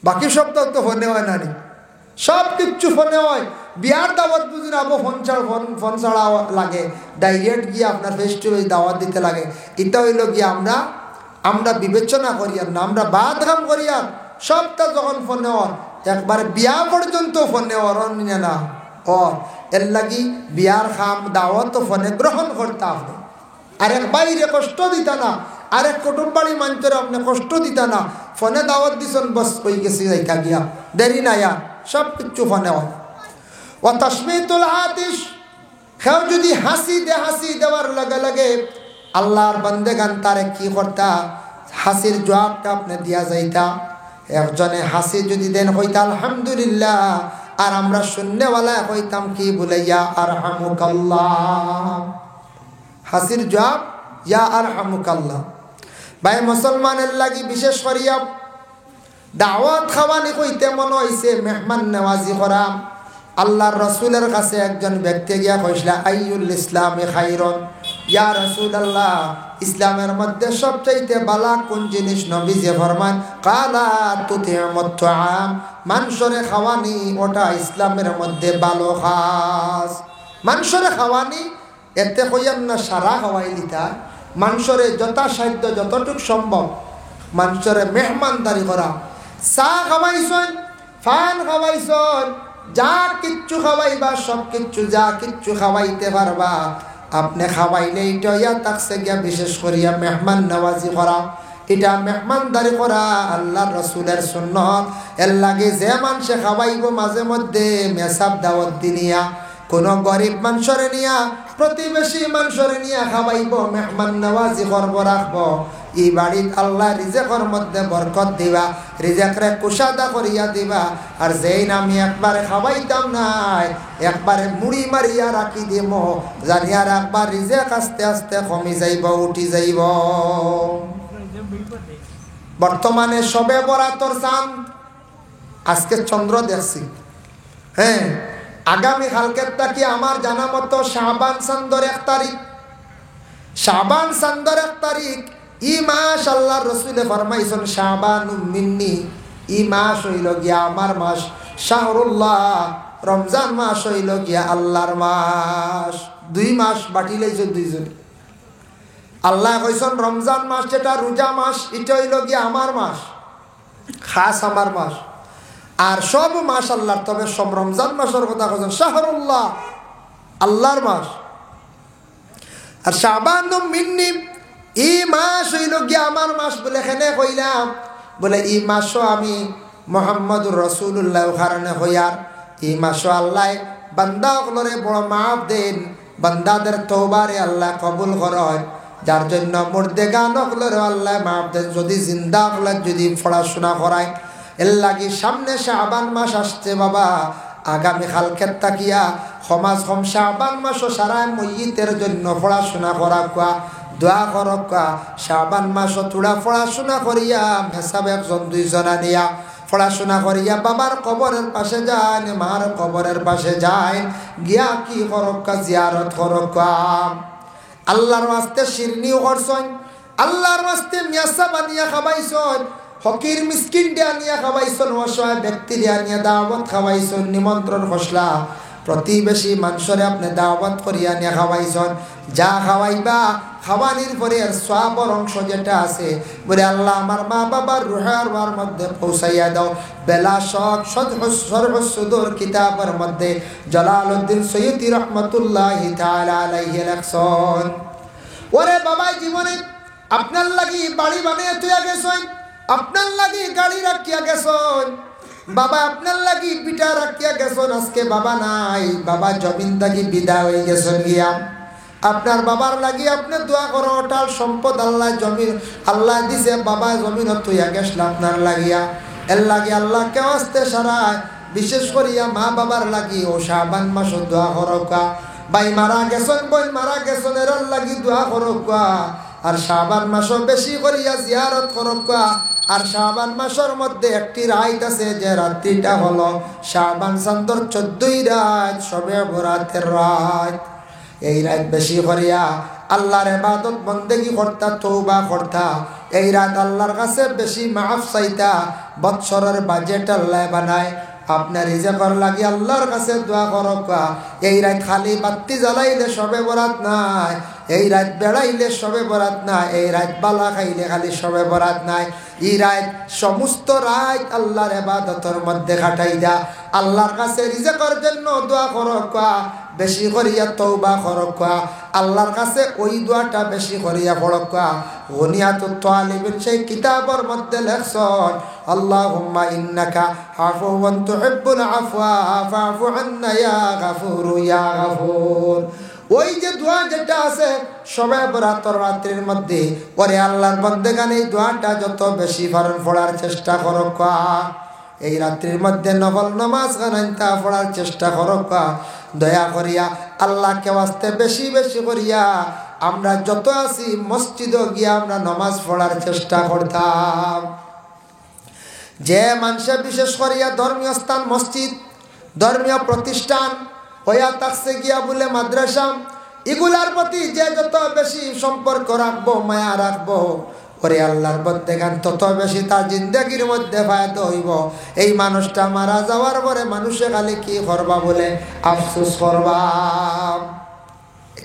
S1: বাকি সব তো ফোনে হয় না, সব কিচ্ছু ফোনে হয়। বিয়ার দাওয়াত বুঝি না, ফোন ছাড়া লাগে, ডাইরেক্ট গিয়ে আপনার ফেস টু ফেস দাওয়াত দিতে লাগে। এটা হইল গিয়ে আমরা বিবেচনা করি আর না, আমরা বাদ কাম করি আর সবটা যখন ফোনে হর, একবারে বিয়া পর্যন্ত ফোনে হর না হর, এর লাগি বিয়ার খাম দাওয়াত ফোনে গ্রহণ করতে হবে। আরেক বাইরে কষ্ট দিতা না, আরেক কুটুম বাড়ি মানুষের আপনি কষ্ট দিতা না, ফোনে দাওয়াত দিছেন বস কই গেছি যাইতা গিয়া, দেরি না ইয়া, সব কিছু ফোনে হয়। ও তাসমিতুল আতিশ, কেউ যদি হাসি দেওয়ার লগে লগে আল্লাহর বান্দেগান তারে কি করতা, হাসির জবাবটা আপনি দিয়া যাইতা। একজনে হাসি যদি দেন হইতা আলহামদুলিল্লাহ, আর আমরা শূন্যওয়ালা হইতাম কি বলে ইয়া আরহামুকাল্লাহ, হাসির জবাব ইয়া আরহামুকাল্লাহ। ভাই মুসলমানের লাগি বিশেষ করিয়া দাওয়াত খাওয়ানি কইতে মনে হইছে মেহমান নেওয়াজি করা। আল্লাহর রসুলের কাছে একজন ব্যক্তি গিয়া কইসলা আইয়ুল ইসলামে খাইরন, ইয়া রাসূলুল্লাহ, ইসলামের মধ্যে সবচাইতে বালা কোন জিনিস? নবীজি ফরমান কালা তুতিমুত তুআম, মাংসরে খাওয়ানি ওটা ইসলামের মধ্যে ভালো খাস। মাংসরে খাওয়ানি এতে কইয়ান না সারা খাওয়াই লিতা, মাংসরে যথাসাধ্য যতটুক সম্ভব মাংসরে মেহমানদারি করা। চা খাওয়াইছন, ফান খাওয়াইছন, যা কিচ্ছু খাওয়াইবা সব কিচ্ছু, যা কিচ্ছু খাওয়াইতে পারবা আপনি খাওয়াইলে এটা ইয়া থাকছে গিয়া বিশেষ করিয়া মেহমান নওয়াজি করা, এটা মেহমানদারি করা আল্লাহর রাসূলের সুন্নাত। এর লাগে যে মানুষে খাওয়াইব মাঝে মধ্যে মেসাব দাওয়াত দিনিয়া, কোন গরিব মানুষরে নিয়া, প্রতিবেশী মানুষরে নিয়া খাওয়াইব, মেহমান নওয়াজি করব, রাখবো, এই বাড়ির আল্লাহ রিজেকের মধ্যে বরকত দিবা, রিজেকরে কুশাদা করিয়া দিবা। আর যেই আমি একবারে খাওয়াইতাম নাই, একবারে মুড়ি মারিয়া রাখি দিব, জানিয়ার একবার রিজেক আস্তে আস্তে কমি যাইব, উঠি যাইব। বর্তমানে সবে বরাতর চাঁদ, আজকে চন্দ্র দেখছি, হ্যাঁ, আগামী কালকের তাকি আমার জানা মতো শাবান চাঁদর 1 তারিখ, শাবান চাঁদর 1 তারিখ। ই মাস আল্লাহর রাসূলে ফরমাইছেন শাবানুম মিন্নি, ই মাস হইল গিয়া আমার মাস, শাহরুল্লাহ, রমজান মাস হইল গিয়া আল্লাহর মাস। 2 মাস বাটি লাইছে দুইজন। আল্লাহ কইছেন রমজান মাস যেটা রোজা মাস, এটা হইল গিয়া আমার মাস, খাস আমার মাস। আর সব মাস আল্লাহর, তবে সব রমজান মাসের কথা কইছেন শাহরুল্লাহ, আল্লাহর মাস। আর শাবানুম মিন্নি, এই মাস হইল গিয়া আমার মাস বলে এখানে কইলাম, বলে এই মাসও আমি মুহাম্মদুর রাসূলুল্লাহ কারণে হইয়ার, এই মাসও আল্লাহ বান্দা সকলরে বড় মাফ দেন, বান্দাদের তওবারে আল্লাহ কবুল করেন, যার জন্য মুর্দেগান সকলরে আল্লাহ মাফ দেন, যদি জিন্দা সকলে যদি পড়াশোনা করায়। এর লাগি সামনে শাবান মাস আসছে বাবা, আগামী কালকের তাকিয়া সমাজ কম শাবান মাসও সারা মইয়িতের জন্য পড়াশোনা করা কোয়া, দোয়া করকা। শাবান মাস তোরা পড়াশোনা করিয়া হিসাব 1-2 আনিয়া পড়াশোনা করিয়া বাবার কবরের পাশে যান, মার কবরের পাশে যায়, গিয়া কি করকা, জিয়ারত করকা। আল্লাহর ওয়াস্তে শিরনিও করছন, আল্লাহর ওয়াস্তে মিয়াসা বানিয়া খাবাইছন, ফকির মিসকিন দিয়ে আনিয়া খাওয়াইছন, অসহায় ব্যক্তি দিয়ে আনিয়া দাওয়াত খাওয়াইছন, নিমন্ত্রণ খসলা, প্রতিবেশী মানুষরে আপনি দাওয়াত করিয়া নিয়ে খাওয়াইছন। যা খাওয়াইবা খাওয়ানির পরে এর সওয়াবের অংশ যেটা আছে, বলে আল্লাহ আমার মা বাবার রুহের মধ্যে পৌঁছাইয়া দাও। বেলা শক শরহ সুদূর কিতাবের মধ্যে জালালউদ্দিন সৈয়দী রহমাতুল্লাহি তাআলা আলাইহি লেখছেন, ওরে বাবা জীবনে আপনার লাগি বাড়ি বানিয়ে তুইয়া গেছেন, আপনার লাগি গাড়ি রাখিয়া গেছেন, বাবা আপনার লাগি পিঠা রাখিয়া গেছেন, আজকে বাবা নাই, বাবা জমিন থাকি বিদায় হয়ে গেছেন গিয়া। আপনার বাবার লাগি আপনি দোয়া করো, ওটার সম্পদ আল্লাহ জমিন আল্লাহ দিছে, বাবা জমিন তুইয়া গেছিল আপনার লাগিয়া। এর লাগি আল্লাহ কেউ আসতে সারায়, বিশেষ করিয়া মা বাবার লাগি ও শাবান মাস দোয়া করকা। ভাই মারা গেছেন, বোন মারা গেছেন, এর লাগি দোয়া করকা। আর শাবান মাসও বেশি করিয়া জিয়ারত করকা। আর শাবান মাসের মধ্যে একটি রাত আছে, যে রাত্রিটা হলো শাবান চাঁদর 14 রাত, সবে বরাতের রাত। এই রাত বেশি করিয়া আল্লাহর ইবাদত বন্দেগি করতা, তওবা করতা। এই রাত আল্লাহর কাছে বেশি মাফ চাইতা। বৎসরের বাজেট আল্লাহ বানায়, আপনার রিজেকের লাগি আল্লাহর কাছে দোয়া করকা। এই রাত খালি বাতি জ্বালাইলে সবে বরাত নাই, এই রাত বেড়াইলে সবে বরাত নাই, এই রাত বালা খাইলে খালি সবে বরাত নাই। এই রাত সমস্ত রাত আল্লাহর ইবাদতের মধ্যে কাটাই দা, আল্লাহর কাছে রিজেকের জন্য দোয়া করকা, বেশি করিয়া তওবা করকা, আল্লাহর কাছে ওই দোয়াটা বেশি করিয়া পড়কা। গুনিয়াতুত তালিবিন সেই কিতাবের মধ্যে লেখছেন, আল্লাহুম্মা ইন্নাকা আফুওয়ান তুহিব্বুল আফওয়া ফাফু আন্না ইয়া গাফুর ইয়া গাফুর। ওই যে দোয়া যেটা আছে সবে বরাতের রাত্রির মধ্যে, ওরে আল্লাহর বান্দাগান এই দোয়াটা যত বেশি পারেন পড়ার চেষ্টা করকা। এই রাত্রির মধ্যে নফল নামাজ গানাইতা পড়ার চেষ্টা করকা। দয়া করিয়া আল্লাহকে ওয়াস্তে বেশি বেশি করিয়া আমরা যত আছি মসজিদে গিয়া আমরা নামাজ পড়ার চেষ্টা করতাম। যে মানুষে বিশেষ করিয়া ধর্মীয় স্থান মসজিদ, ধর্মীয় প্রতিষ্ঠান হইয়া থাকছে গিয়া বলে মাদ্রাসা, এগুলার প্রতি যে যত বেশি সম্পর্ক রাখবো, মায়া রাখবো, ওরে আল্লাহর বন্দেগান তত বেশি তার জিন্দেগির মধ্যে ফায়দা হইব। এই মানুষটা মারা যাওয়ার পরে মানুষে খালি কি করবা বলে আফসোস করবা।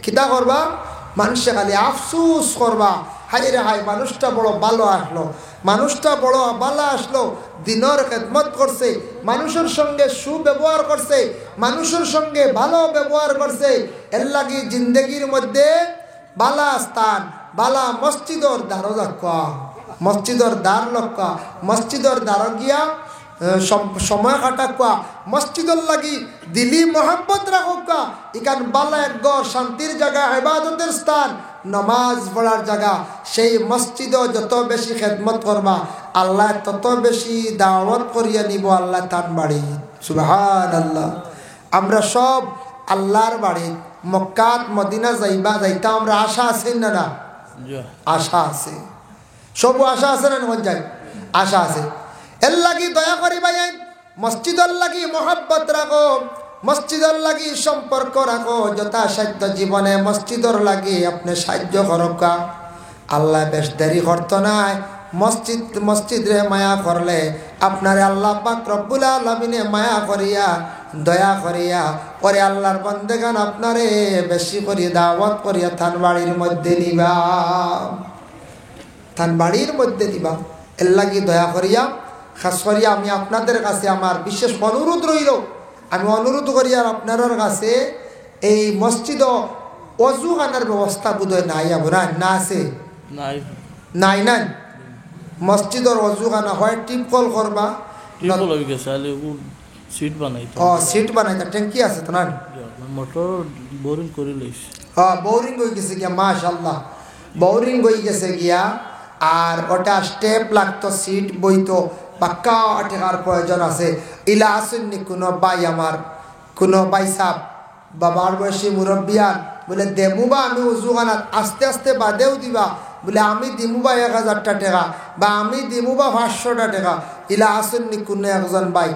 S1: কিতা করবা? মানুষে খালি আফসোস করবা, হাই রে হাই মানুষটা বড় ভালো আসলো, মানুষটা বড় ভালো আসলো, দিনের খেদমত করছে, মানুষের সঙ্গে সুব্যবহার করছে, মানুষের সঙ্গে ভালো ব্যবহার করছে, এর লাগি জিন্দগির মধ্যে বালা স্থান বালা মসজিদর দ্বারও লক্ষ্য মসজিদর দ্বার লক্ষ্য মসজিদর দ্বার গিয়া সময় কাটাকুয়া মসজিদর লাগি দিলি মোহাম্মত রাখুকা ইকান বালা এক গড় শান্তির জায়গা ইবাদতের স্থান নমাজ পড়ার জায়গা সেই মসজিদও যত বেশি খেদমত করবা আল্লাহ তত বেশি দাওয়াত করিয়া নিব আল্লাহ তার বাড়ি সুবহানাল্লাহ। আমরা সব আল্লাহর বাড়ি মক্কাত মদিনা যাইতা আমরা আশা আছে না না আশা আছে সব আশা আছে না যাই আশা আছে এর লাগি দয়া করি ভাই মসজিদর লাগি মোহাব্বত রাখো মসজিদর লাগি সম্পর্ক রাখো যথাসাধ্য জীবনে মসজিদর লাগি আপনি সাহায্য করকা আল্লাহ বেশ দেরি করতো নাই মসজিদে মায়া করলে আপনারে আল্লাহ পাক রব্বুল আলামিনে মায়া করিয়া দয়া করিয়া পরে আল্লাহর বান্দেগান আপনারে বেশি করে দাওয়াত করিয়া থান বাড়ির মধ্যে নিবা থান বাড়ির মধ্যে দিবা এর লাগি দয়া করিয়া খাস করিয়া আমি আপনাদের কাছে আমার বিশেষ অনুরোধ রইল আমি অনুরোধ করি আর আপনার কাছে এই মসজিদ অজু খানার ব্যবস্থা বোধহয় নাই আপনার না আছে নাই নাই মসজিদর অজু খানা হয় টিপ কল করবা সিট বানাইতা ট্যাঙ্কি আছে তো না
S2: মোটর বোরিং করে লইছ
S1: বোরিং হয়ে গেছে গিয়া মাশাআল্লাহ বোরিং হয়ে গেছে গিয়া আর ওটা স্টেপ লাগতো সিট বইতো পাক্কা টেকার প্রয়োজন আছে ইলা আসেননি কোনো ভাই আমার কোনো ভাই সাহ বাবার বয়সী মুরব্বিয়ান বলে দেমুবা আমি উজুখানাত আস্তে আস্তে বাদেও দিবা বলে আমি দিমুবা 1000 টাকা বা আমি দিমুবা 500 টাকা ইলা আসেননি কোনো একজন ভাই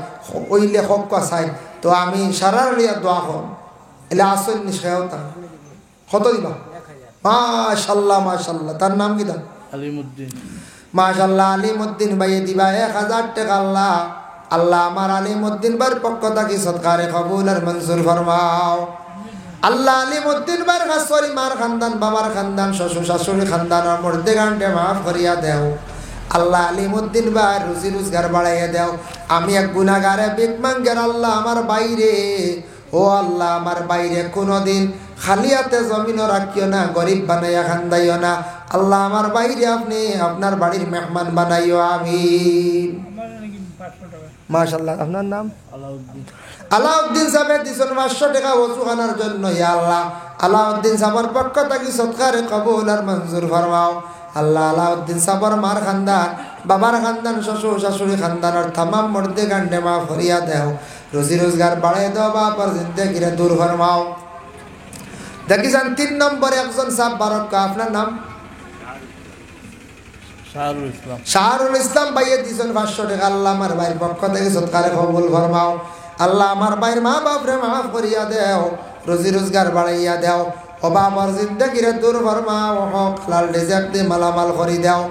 S1: ওই লেখক চাই তো আমি সারার লিয়া দোয়া কর ইলা আসেননি সেওতা কত দিবা মাশাআল্লাহ মাশাআল্লাহ তার নাম কি
S2: আলিমউদ্দিন
S1: মাশাআল্লাহ আলিমউদ্দিন ভাই দিবা 1000 টাকা আল্লাহ আল্লাহ আমার আলিমউদ্দিন বার পক্ষ থেকে সদকারে কবুল আর মঞ্জুর ফরমাও আল্লাহ আলিমউদ্দিন বার খাসরি মার খানদান বাবার খানদান শ্বশুর শাশুড়ি খানদান আর মর্দে গান্ডে মাফ করিয়া দেও আল্লাহ আলিমউদ্দিন বার রুজি রোজগার বাড়াইয়া দেও আমি এক গুনাহগারে ভিক মাঙ্গের আল্লাহ আমার বাইরে ও আল্লাহ আমার বাইরে কোনোদিন খালি হাতে জমিনও রাখিও না গরিব বানাইয়া খান্দাইও না আল্লাহ আমার বাইরে আপনি আপনার বাড়ির মেহমান বানাইও আমিন মাশাআল্লাহ আপনার নাম আলাউদ্দিন সাহেব দিছেন 500 টাকা ওযুখানার জন্য ইয়া আল্লাহ আলাউদ্দিন সাহেবের পক্ষ থেকে সদকারে কবুল আর মঞ্জুর ফরমাও আল্লাহ আলাউদ্দিন সাহেবের মার খানদান বাবার খানদান শ্বশুর শাশুড়ি খানদানের तमाम মর্দে গান্ডে মাফ করিয়া দাও রুজি রোজগার বাড়াই দাও বাবার জিন্দেগিরে দূর ফরমাও দেখিছেন 3 নম্বরে একজন সাহেব বারকা আপনার নাম শাহরুল ইসলাম ভাইয়ে দিছেন 500 টাকা আল্লাহ আমার ভাইয়ের পক্ষ থেকে সদকারে কবুল ফরমাও আল্লাহ আমার ভাইয়ের মা বাপরে মাফ করিয়া দেও রুজি রোজগার বাড়াইয়া দেও ও বাবার জিন্দেগিরে দূর ফরমাও হক হালাল রিজিক দিয়ে মালামাল করি দাও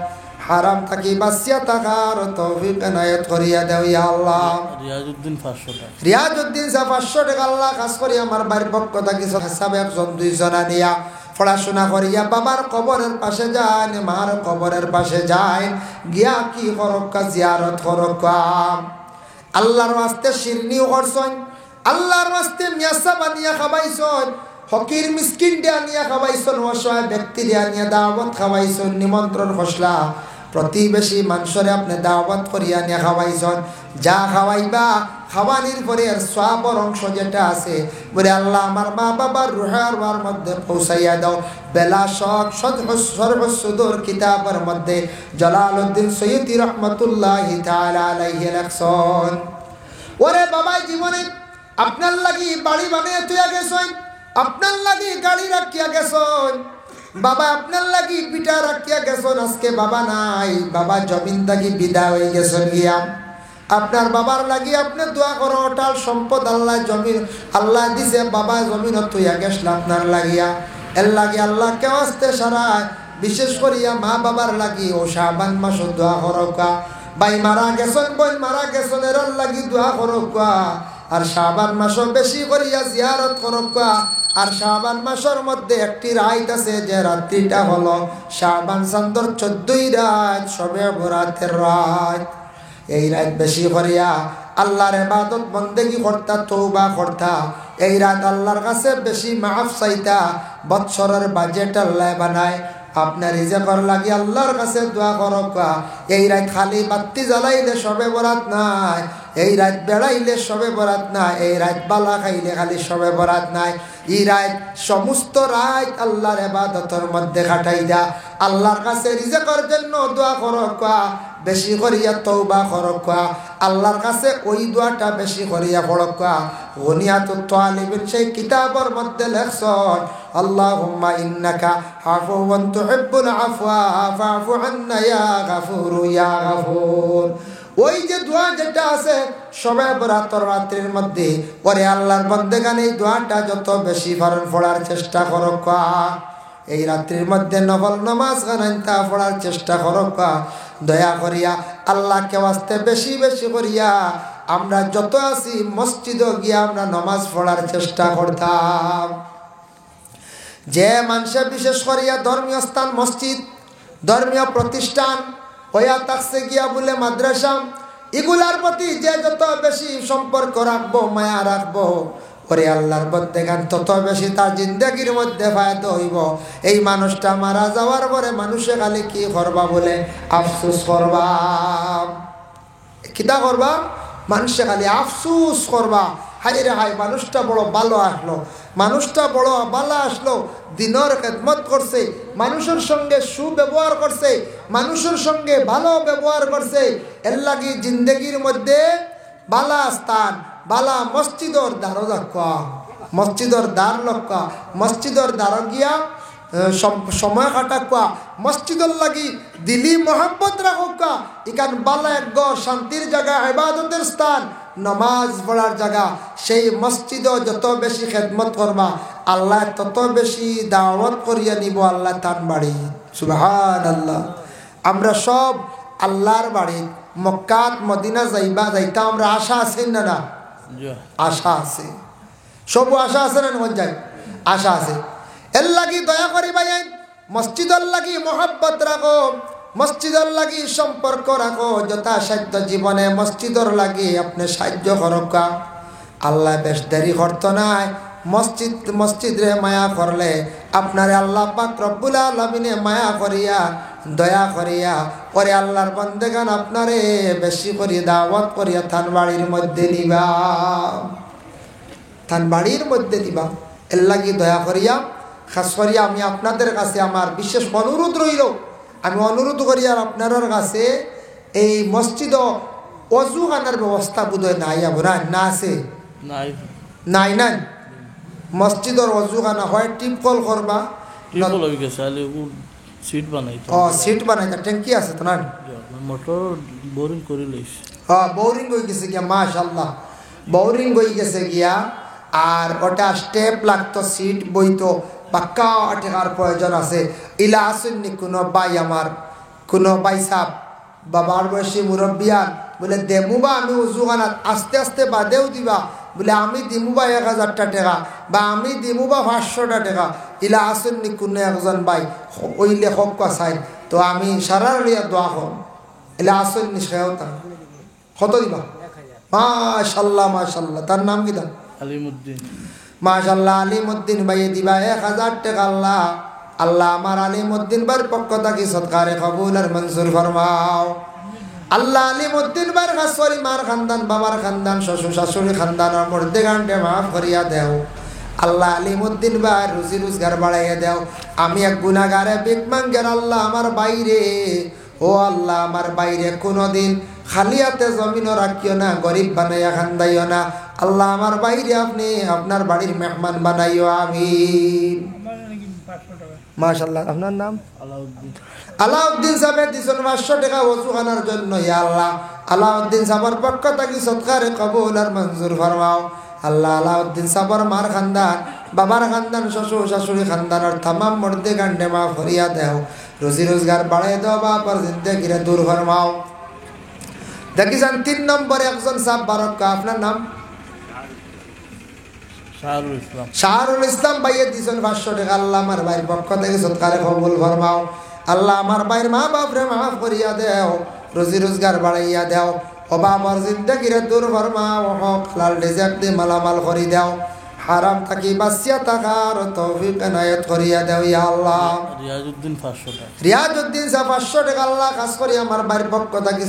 S1: হারাম থাকি বাঁচিয়া থাকার তৌফিক এনায়েত করিয়া দেও ইয়া আল্লাহ
S2: রিয়াজউদ্দিন 500 টাকা
S1: রিয়াজউদ্দিন সাহেব 500 টাকা আল্লাহ খাস করি আমার ভাইয়ের পক্ষ থেকে হিসাবে একজন দুইজন নিয়া পড়াশোনা করিয়া বাবার কবরের পাশে যান মার কবরের পাশে যায় গিয়া কি করকা জিয়ারত করকা আল্লাহর ওয়াস্তে শিরনিও করছন আল্লাহর ওয়াস্তে মিয়াসা বানিয়া খাবাইছন ফকির মিসকিন দিয়া নিয়া খাবাইছন অসহায় ব্যক্তি দিয়া নিয়া দাওয়াত খাবাইছন নিমন্ত্রণ খসলা প্রতিবেশী মানুষরে আপনি দাওয়াত করিয়া নিয়া খাওয়াইছন যা খাওয়াইবা খাওয়ানির পরে এর সওয়াবের অংশ যেটা আছে বলে আল্লাহ আমার মা বাবার রুহের মধ্যে পৌঁছাইয়া দাও বেলা শক সরহ সুদূর কিতাবের মধ্যে জালালউদ্দিন সৈয়দী রহমাতুল্লাহি তাআলা আলাইহি লেখছেন ওরে বাবা জীবনে আপনার লাগি বাড়ি বানিয়ে তুইয়া গেছেন আপনার লাগি গাড়ি রাখিয়া গেছেন বাবা আপনার লাগি পিঠা রাখিয়া গেছেন আজকে বাবা নাই বাবা জমিন থেকে বিদায় হয়ে গেছেন গিয়া আপনার বাবার লাগি আপনি দোয়া করো ওটাল সম্পদ আল্লাহ জমিন আল্লাহ দিছে বাবা জমিন তুইয়া গেছিল আপনার লাগিয়া এর লাগি আল্লাহ কেউ আসতে সারায় বিশেষ করিয়া মা বাবার লাগি ও শাবান মাস দোয়া করোকা ভাই মারা গেছেন বোন মারা গেছেন এর লাগি দোয়া করোকা আর শাবান মাস বেশি করিয়া জিয়ারত করোকা আর শাবান মাসের মধ্যে একটি রাত আছে যে রাত্রিটা হলো শাবান চন্দ্র 14 রাত সবে বরাতের রাত এই রাত বেশি করিয়া আল্লাহর ইবাদত বন্দেগী করতা তওবা করতা এই রাত আল্লাহর কাছে বেশি মাফ চাইতা বৎসরের বাজেট আল্লাহ বানায় আপনার রিজেকর লাগি আল্লাহর কাছে দোয়া করক এই রাত খালি বাতি জ্বালাইলে সবে বরাত নাই এই রাত বেড়াইলে সবে বরাত নাই এই রাত বালা খাইলে খালি সবে বরাত নাই এই রাত সমস্ত রাত আল্লাহর ইবাদতের মধ্যে কাটাই দা আল্লাহর কাছে রিজেকর জন্য দোয়া করক বেশি করিয়া তওবা করক আল্লাহর কাছে ওই দোয়াটা বেশি করিয়া পড়ক গুনিয়াতুত তালিবিন সেই কিতাবের মধ্যে লেখছন আল্লাহুম্মা ইন্নাকা আফুওয়ান তুহিব্বুল আফওয়া ফাফু আন্না ইয়া গাফুর ইয়া গাফুর ওই যে দোয়া যেটা আছে সবে বরাতের রাত্রির মধ্যে পরে আল্লাহর বান্দাগান এই দোয়াটা যত বেশি পড়ার চেষ্টা করক এই রাত্রির মধ্যে নফল নামাজ গানাইতা পড়ার চেষ্টা করক দয়া করিয়া আল্লাহকে ওয়াস্তে বেশি বেশি করিয়া আমরা যত আছি মসজিদে গিয়া আমরা নামাজ পড়ার চেষ্টা করতাম যে মানুষে বিশেষ করিয়া ধর্মীয় স্থান মসজিদ ধর্মীয় প্রতিষ্ঠান হইয়া থাকছে গিয়া বলে মাদ্রাসা এগুলার প্রতি যে যত বেশি সম্পর্ক রাখবো মায়া রাখবো পরে আল্লাহর বন্দেগান তত বেশি তার জিন্দগির মধ্যে ফায়দা হইব এই মানুষটা মারা যাওয়ার পরে মানুষে খালি কি করবা বলে আফসোস করবা কিতা করবা মানুষে খালি আফসোস করবা হাই রে হাই মানুষটা বড় ভালো আসলো মানুষটা বড় ভালো আসলো দিনের খেদমত করছে মানুষের সঙ্গে সুব্যবহার করছে মানুষের সঙ্গে ভালো ব্যবহার করছে এর লাগি জিন্দগির মধ্যে বালা স্থান বালা মসজিদর দ্বারও লক্ষ্য মসজিদর দ্বার লক্ষ্য মসজিদর দ্বার গিয়া সময় কাটাকুয়া মসজিদর লাগি দিলি মোহাম্মত রাখুকা ইকান বালা এক শান্তির জায়গা ইবাদতের স্থান নামাজ পড়ার জায়গা সেই মসজিদও যত বেশি খেদমত করবা আল্লাহ তত বেশি দাওয়াত করিয়া নিব আল্লাহ তার বাড়ি সুবহানাল্লাহ আমরা সব আল্লাহর বাড়ি মক্কাত মদিনা যাইতা আমরা আশা আছে না আশা আছে সব আশা আছে না যাই আশা আছে এর লাগি দয়া করি ভাই মসজিদর লাগি মোহাব্বত রাখো মসজিদর লাগি সম্পর্ক রাখো যথাসাধ্য জীবনে মসজিদর লাগি আপনি সাহায্য করকা আল্লাহ বেশ দেরি করতো নাই মসজিদে মায়া করলে আপনারে আল্লাহ পাক রব্বুল আলামিনে মায়া করিয়া দয়া করিয়া পরে আল্লাহর বান্দাগান আপনারে বেশি করে দাওয়াত করিয়া থান বাড়ির মধ্যে নিবা থান বাড়ির মধ্যে দিবা এর লাগি দয়া করিয়া খাস করিয়া আমি আপনাদের কাছে আমার বিশেষ অনুরোধ রইল আমি অনুরোধ করি আর আপনার কাছে এই মসজিদ অজু খানার ব্যবস্থা বোধহয় নাই আপনার না আছে নাই নাই মসজিদর অজু খানা হয় টিপকল করবা সিট বানাইতা ট্যাঙ্কি আছে তো না
S2: মোটর বোরিং করে লইছে
S1: বোরিং হয়ে গেছে গিয়া মাশাআল্লাহ বোরিং হয়ে গেছে গিয়া আর ওটা স্টেপ লাগতো সিট বইতো পাক্কা টেকার প্রয়োজন আছে ইলা আসেননি কোনো ভাই আমার কোনো ভাই সাহ বাবার বয়সী মুরব্বিয়ান বলে দেমুবা আমি উজুখানাত আস্তে আস্তে বাদেও দিবা বলে আমি দিমুবা 1000 টাকা বা আমি দিমুবা 500 টাকা ইলা আসেননি কোনো একজন ভাই ওই লেখক চাই তো আমি সারার লিয়া দোয়া হন ইলা আসেননি সেওতা কত দিবা মাশাআল্লাহ মাশাআল্লাহ তার নাম কি
S2: আলিমউদ্দিন
S1: মাশাআল্লাহ আলিমউদ্দিন ভাই দিবা 1000 টাকা আল্লাহ আল্লাহ আমার আলিমউদ্দিন বার পক্ষ থেকে সদকারে কবুল আর মঞ্জুর ফরমাও আল্লাহ আলিমউদ্দিন বার খাসরি মার খানদান বাবার খানদান শ্বশুর শাশুড়ি খানদানের মধ্যে গান্ডে মাফ করিয়া দেও আল্লাহ আলিমউদ্দিন বার রুজি রোজগার বাড়াইয়া দেও আমি এক গুনাহগারে ভিক মাঙ্গের আল্লাহ আমার বাইরে ও আল্লাহ আমার বাইরে কোনোদিন খালি হাতে জমিনও রাখিও না গরিব বানাইয়া খান্দাইও না আল্লাহ আমার বাইরে আপনি আপনার বাড়ির মেহমান বানাইও আমিন মাশাআল্লাহ আপনার নাম আলাউদ্দিন সাহেব দিছেন 500 টাকা ওযুখানার জন্য ইয়া আল্লাহ আলাউদ্দিন সাহেবের পক্ষ থেকে সদকারে কবুল আর মঞ্জুর ফরমাও আল্লাহ আলাউদ্দিন সাহেবের মার খানদান বাবার খানদান শ্বশুর শাশুড়ি খানদানের तमाम মর্দে গান্ডে মাফ করিয়া দাও রুজি রোজগার বাড়াই দাও বাবার জিন্দেগিরে দূর ফরমাও দেখিছেন 3 নম্বরে একজন সাহেব বারকা আপনার নাম শাহরুল ইসলাম ভাইয়ে দিছেন 500 টাকা আল্লাহ আমার ভাইয়ের পক্ষ থেকে সদকারে কবুল ফরমাও আল্লাহ আমার ভাইয়ের মা বাপরে মাফ করিয়া দেও রুজি রোজগার বাড়াইয়া দেও ও বাবার জিন্দেগিরে দূর ফরমাও হক হালাল রিজিক দিয়ে মালামাল করি দাও হারাম থাকি বাঁচিয়া থাকার তৌফিক এনায়েত করিয়া দেও ইয়া আল্লাহ।
S2: রিয়াজউদ্দিন 500 টাকা।
S1: রিয়াজউদ্দিন সাহেব 500 টাকা আল্লাহ কাজ করি আমার বাড়ির পক্ষ থাকি